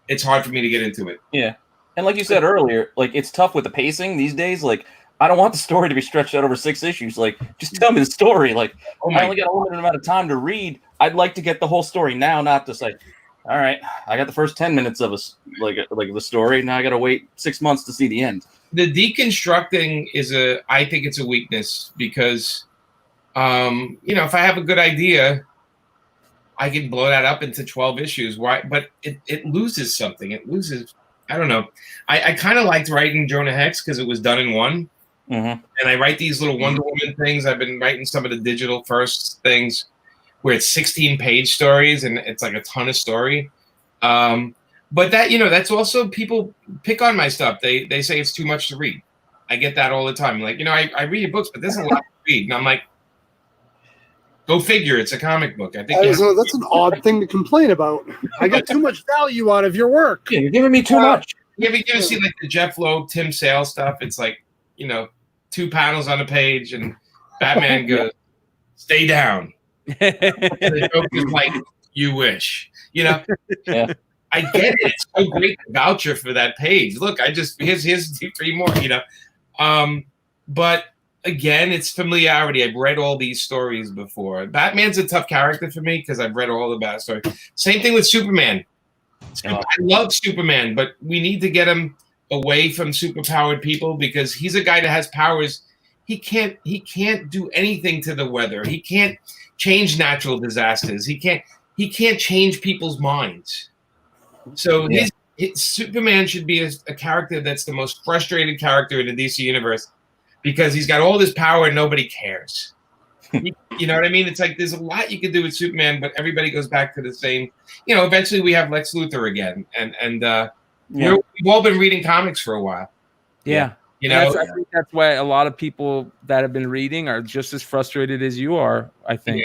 it's hard for me to get into it. Yeah. And like you said earlier, it's tough with the pacing these days. I don't want the story to be stretched out over 6 issues. Just tell me the story. I only got a limited amount of time to read. I'd like to get the whole story now, not just all right, I got the first 10 minutes of the story. Now I got to wait 6 months to see the end. The deconstructing I think it's a weakness, because, if I have a good idea, I can blow that up into 12 issues. Why? But it loses something. It loses. I don't know. I kind of liked writing Jonah Hex because it was done in one. And I write these little Wonder Woman things. I've been writing some of the digital first things where it's 16-page stories and it's like a ton of story. But that's also, people pick on my stuff. They say it's too much to read. I get that all the time. I read your books, but there's a lot to read. And I'm like, go figure. It's a comic book. I think that's an odd thing to complain about. I get too much value out of your work. Yeah, you're giving me too much. You ever see the Jeff Loeb, Tim Sale stuff? It's 2 panels on a page, and Batman goes, "Stay down." And the joke is like, "You wish." Yeah. I get it. It's so great to voucher for that page. Look, here's 3 more. But again, it's familiarity. I've read all these stories before. Batman's a tough character for me because I've read all the backstory. Same thing with Superman. I love Superman, but we need to get him away from superpowered people, because he's a guy that has powers. He can't do anything to the weather. He can't change natural disasters. He can't change people's minds. So Superman should be a character that's the most frustrated character in the DC universe, because he's got all this power and nobody cares. You know what I mean? It's there's a lot you can do with Superman, but everybody goes back to the same. Eventually we have Lex Luthor again, and we've all been reading comics for a while. Yeah. I think that's why a lot of people that have been reading are just as frustrated as you are, I think.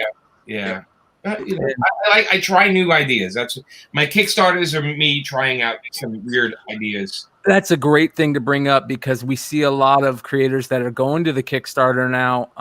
Yeah. I try new ideas. That's my Kickstarters are me trying out some weird ideas. That's a great thing to bring up, because we see a lot of creators that are going to the Kickstarter now,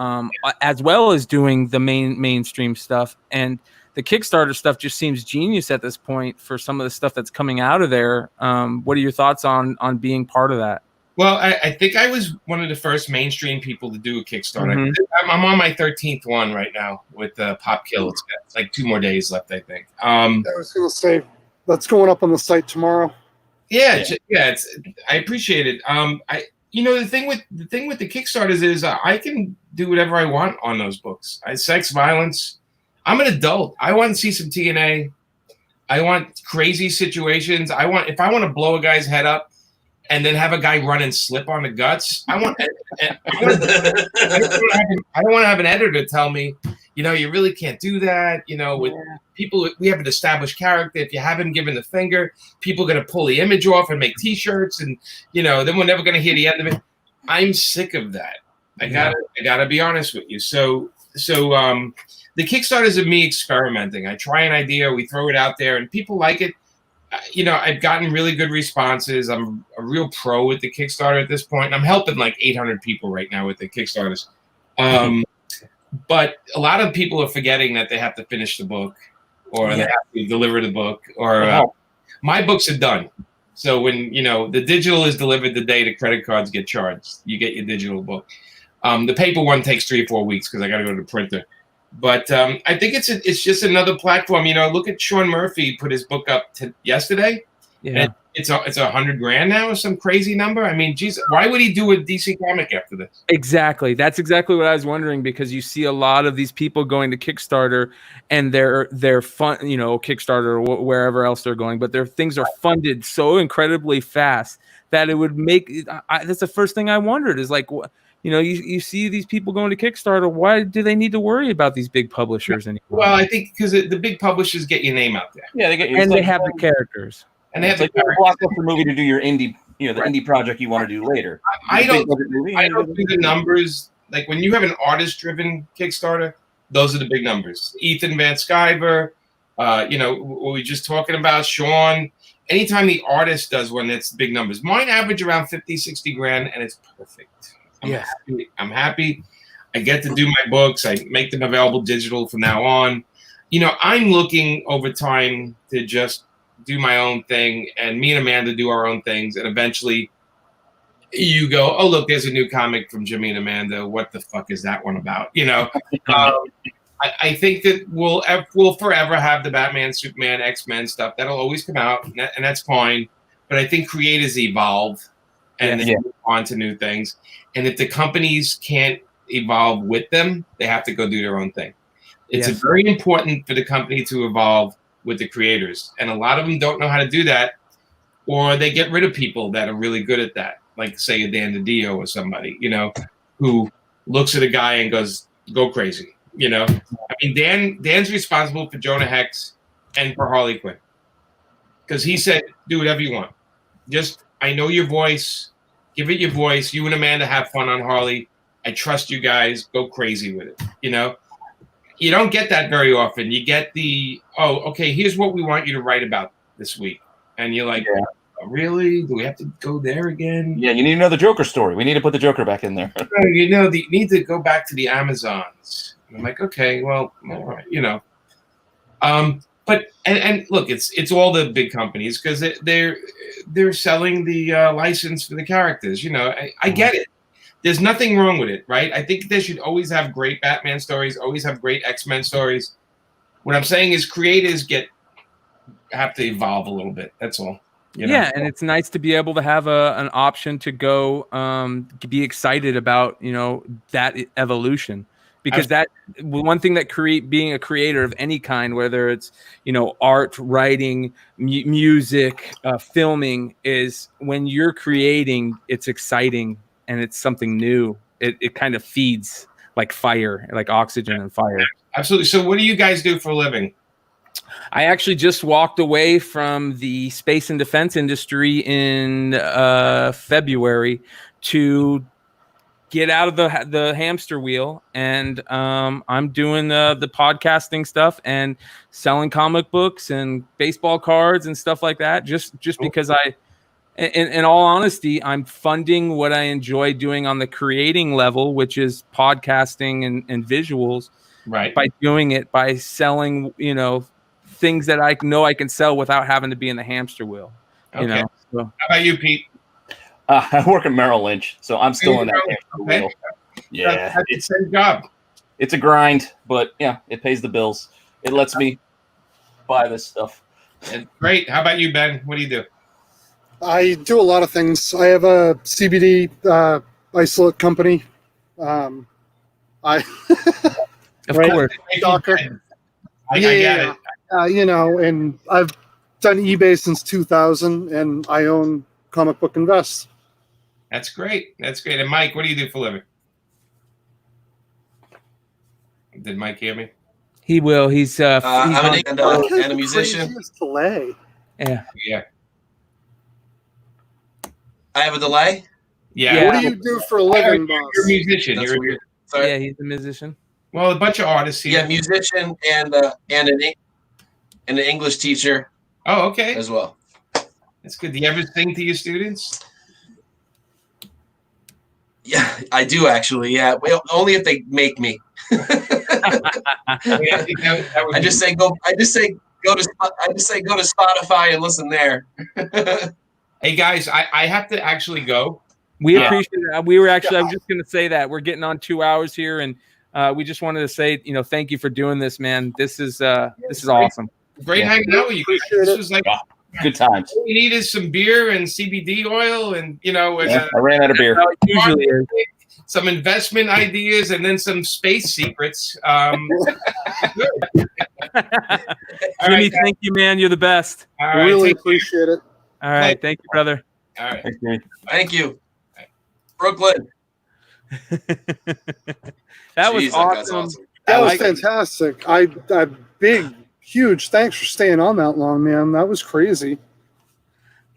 as well as doing the mainstream stuff. And the Kickstarter stuff just seems genius at this point for some of the stuff that's coming out of there. What are your thoughts on being part of that? Well, I think I was one of the first mainstream people to do a Kickstarter. I'm on my 13th one right now with Pop Kill. It's got 2 more days left, I think. I was going to say, that's going up on the site tomorrow. Yeah. I appreciate it. The thing with the Kickstarters is I can do whatever I want on those books. Sex, violence. I'm an adult. I want to see some TNA. I want crazy situations. If I want to blow a guy's head up and then have a guy run and slip on the guts, I don't want to have an editor tell me, you really can't do that. With people, we have an established character. If you have him giving the finger, people are going to pull the image off and make T-shirts, and then we're never going to hear the end of it. I'm sick of that. I gotta be honest with you. So the Kickstarters of me experimenting. I try an idea, we throw it out there, and people like it. I've gotten really good responses. I'm a real pro with the Kickstarter at this point, and I'm helping like 800 people right now with the Kickstarters. But a lot of people are forgetting that they have to finish the book, or they have to deliver the book, or my books are done. So when the digital is delivered the day the credit cards get charged, you get your digital book. The paper one takes 3 or 4 weeks because I got to go to the printer. But I think it's just another platform. Look at Sean Murphy put his book up yesterday. Yeah, and it's $100,000 now, or some crazy number. I mean, geez, why would he do a DC comic after this? Exactly. That's exactly what I was wondering, because you see a lot of these people going to Kickstarter, and they're fun, Kickstarter or wherever else they're going, but their things are funded so incredibly fast that it would make. That's the first thing I wondered is like, you see these people going to Kickstarter. Why do they need to worry about these big publishers anymore? Well, I think because the big publishers get your name out there. Yeah, they get you, and they have the characters. And they have like a blockbuster movie to do your indie, the indie project you want to do later. I don't do the numbers. Like when you have an artist-driven Kickstarter, those are the big numbers. Ethan Van Sciver, what we were just talking about, Sean. Anytime the artist does one, that's big numbers. Mine average around 50, 60 grand, and it's perfect. I'm happy. I get to do my books. I make them available digital from now on. I'm looking over time to just do my own thing, and me and Amanda do our own things, and eventually you go, oh look, there's a new comic from Jimmy and Amanda. What the fuck is that one about? I think that we'll forever have the Batman, Superman, X-Men stuff. That'll always come out, and that's fine. But I think creators evolve and they move on to new things. And if the companies can't evolve with them, they have to go do their own thing. It's very important for the company to evolve with the creators. And a lot of them don't know how to do that, or they get rid of people that are really good at that. Like say a Dan DiDio or somebody, who looks at a guy and goes, go crazy. I mean, Dan's responsible for Jonah Hex and for Harley Quinn. Because he said, do whatever you want. Just, I know your voice. Give it your voice. You and Amanda have fun on Harley. I trust you guys. Go crazy with it. You don't get that very often. You get the, oh, okay, here's what we want you to write about this week. And you're like, oh, really? Do we have to go there again? Yeah, you need another Joker story. We need to put the Joker back in there. You need to go back to the Amazons. And I'm like, okay, well, all right, But and look, it's all the big companies because they're selling the license for the characters. I get it. There's nothing wrong with it, right? I think they should always have great Batman stories, always have great X-Men stories. What I'm saying is creators have to evolve a little bit. That's all. Yeah, and it's nice to be able to have an option to go be excited about, that evolution. Because that one thing that being a creator of any kind, whether it's art, writing, music, filming, is when you're creating, it's exciting and it's something new. It kind of feeds like fire, like oxygen and fire. Absolutely. So, what do you guys do for a living? I actually just walked away from the space and defense industry in February to get out of the hamster wheel, and I'm doing the podcasting stuff and selling comic books and baseball cards and stuff like that. Just because in all honesty, I'm funding what I enjoy doing on the creating level, which is podcasting and visuals. Right. By doing it, by selling, things that I know I can sell without having to be in the hamster wheel. Okay. So. How about you, Pete? I work at Merrill Lynch, so I'm still in that hamster wheel. Yeah, it's a job. It's a grind, but yeah, it pays the bills. It lets me buy this stuff. Great. How about you, Ben? What do you do? I do a lot of things. I have a CBD isolate company. Of right? course. Stalker. I get it. And I've done eBay since 2000, and I own Comic Book Invest. That's great. That's great. And Mike, what do you do for a living? Did Mike hear me? He will. He's I'm a musician. Delay. Yeah. I have a delay. Yeah. What do you do for a living, boss? You're a musician. That's You're weird. Sorry. Yeah, he's a musician. Well, a bunch of artists here. Yeah, musician and an English teacher Oh, okay. as well. That's good. Do you ever sing to your students? Yeah, I do actually. Yeah, well, only if they make me. I just say go to Spotify and listen there. Hey guys, I have to actually go. We appreciate it. We were actually, I was just going to say that we're getting on 2 hours here, and we just wanted to say, thank you for doing this, man. This is awesome. Great hanging out with you guys. This was like good times. All we need is some beer and CBD oil, and I ran out of beer. Usually is. Some investment ideas, and then some space secrets. Jimmy, thank you, man. You're the best. All right, really appreciate it. All right, thank you, brother. All right, thank you, Brooklyn. That was awesome. That was fantastic. I big, huge thanks for staying on that long, man. That was crazy.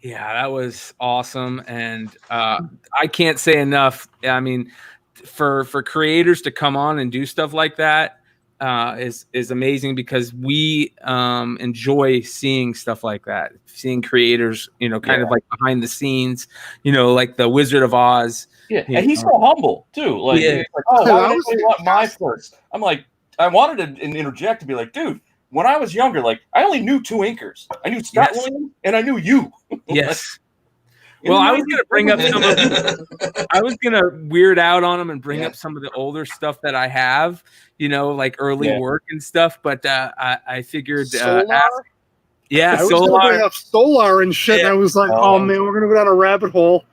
Yeah, that was awesome, and I can't say enough. I mean, for creators to come on and do stuff like that is amazing, because we enjoy seeing stuff like that, seeing creators, kind of like behind the scenes, like the Wizard of Oz. Yeah, and he's so humble too. Like, yeah. Why did anybody want my first? I'm like, I wanted to interject to be like, dude. When I was younger, like I only knew 2 inkers. I knew Scott Williams and I knew you. Yes. Well, I was gonna bring up some of I was gonna weird out on them and bring up some of the older stuff that I have, like early work and stuff. But I figured, Solar? I was gonna bring up Solar and shit. And I was like, oh man, we're gonna go down a rabbit hole.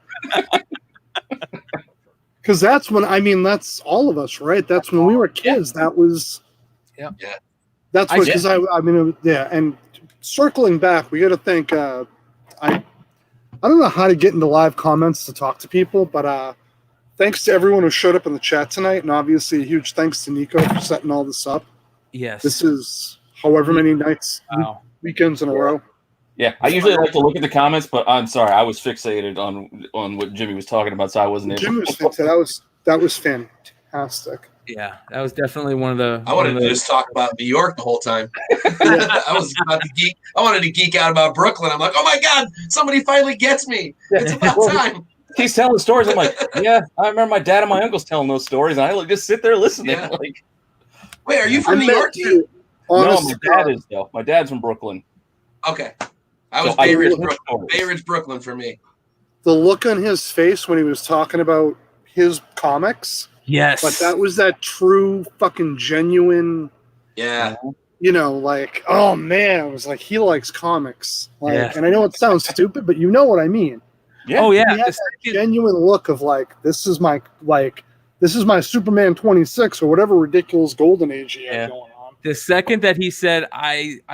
Because that's when that's all of us, right? That's when we were kids. That was yeah. That's what, because and circling back, we got to thank. I don't know how to get into live comments to talk to people, but thanks to everyone who showed up in the chat tonight, and obviously a huge thanks to Nico for setting all this up. Yes, this is however many nights, weekends in a row. Yeah, I usually like to look at the comments, but I'm sorry, I was fixated on what Jimmy was talking about, so I wasn't able. Jimmy was fixated. That was fantastic. Yeah, that was definitely one of the. I wanted to just talk about New York the whole time. I was about to geek. I wanted to geek out about Brooklyn. I'm like, oh my god, somebody finally gets me. It's about time. He's telling stories. I'm like, yeah, I remember my dad and my uncles telling those stories, and I just sit there listening. Yeah. Like, wait, are you from New York too? No, my dad is though. My dad's from Brooklyn. Okay, I was Bay Ridge, Brooklyn. Bay Ridge, Brooklyn for me. The look on his face when he was talking about his comics. Yes. But that was that true fucking genuine. Yeah. Like, oh man, it was like he likes comics. Like, and I know it sounds stupid, but you know what I mean. Yeah. Oh yeah. He had that genuine look of like, this is my Superman 26 or whatever ridiculous golden age he had going on. The second that he said,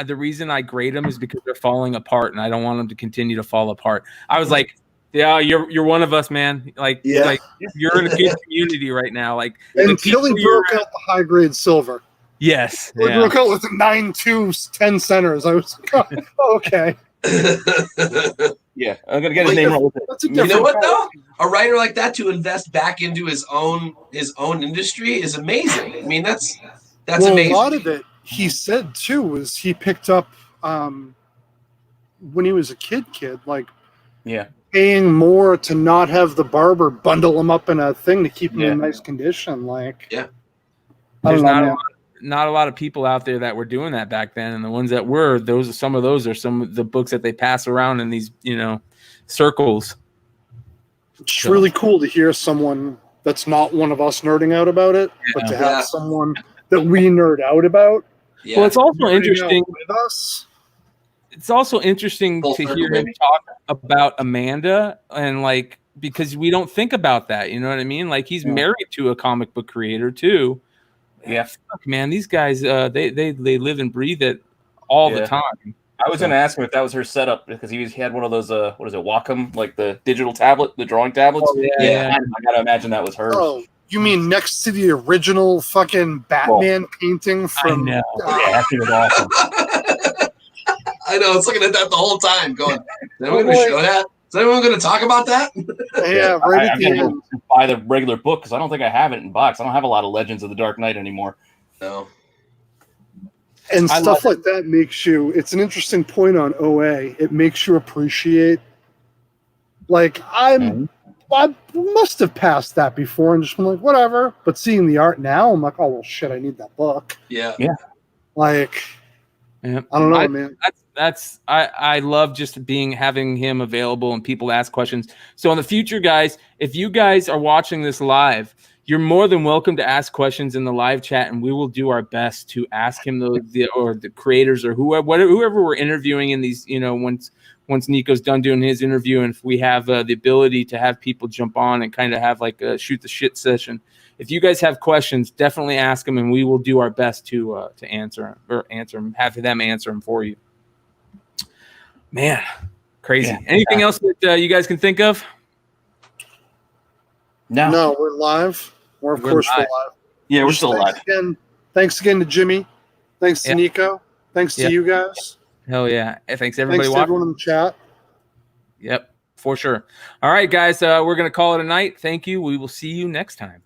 the reason I grade them is because they're falling apart and I don't want them to continue to fall apart. I was like, yeah, you're one of us, man. Like you're in a good community right now. Like, until he broke out the high grade silver. Yes, he broke out with 9-2 10 centers. I was like, oh, okay. Yeah, I'm gonna get his name right with it. You know what though? A writer like that to invest back into his own industry is amazing. I mean, that's amazing. A lot of it, he said too, was he picked up when he was a kid, like paying more to not have the barber bundle him up in a thing to keep him in nice condition. Like, there's not a lot of people out there that were doing that back then, and the ones that were, some of those are some of the books that they pass around in these, circles. It's really cool to hear someone that's not one of us nerding out about it, but to have someone that we nerd out about. Yeah. Well, it's also interesting with us. It's also interesting to hear him talk about Amanda, and like, because we don't think about that, you know what I mean? Like, he's married to a comic book creator too. Yeah, fuck, man, these guys, they live and breathe it all the time. I was gonna ask him if that was her setup, because he had one of those what is it, Wacom, like the digital tablet, the drawing tablets. Oh, yeah. I gotta imagine that was hers. Oh, you mean next to the original fucking Batman painting from? I know. Yeah, that thing was awesome. I know. It's looking at that the whole time, going, "Is anyone going to show that? Is anyone going to talk about that?" Yeah, right at the end. Buy the regular book, because I don't think I have it in box. I don't have a lot of Legends of the Dark Knight anymore. No. And stuff like that makes you. It's an interesting point on OA. It makes you appreciate Like I must have passed that before and just been like, whatever. But seeing the art now, I'm like, oh well, shit, I need that book. Yeah. Like, Yeah. I don't know, man. I love just having him available and people ask questions. So in the future, guys, if you guys are watching this live, you're more than welcome to ask questions in the live chat, and we will do our best to ask him the creators or whoever we're interviewing in these. Once Nico's done doing his interview, and if we have the ability to have people jump on and kind of have like a shoot the shit session. If you guys have questions, definitely ask them, and we will do our best to answer them, have them answer them for you. Man, crazy. Yeah. Anything else that you guys can think of? No, we're live. We're live. Yeah, we're still live. Thanks again to Jimmy. Thanks to Nico. Thanks to you guys. Hell yeah. Thanks everybody. Thanks to everyone in the chat. Yep, for sure. All right, guys, we're going to call it a night. Thank you. We will see you next time.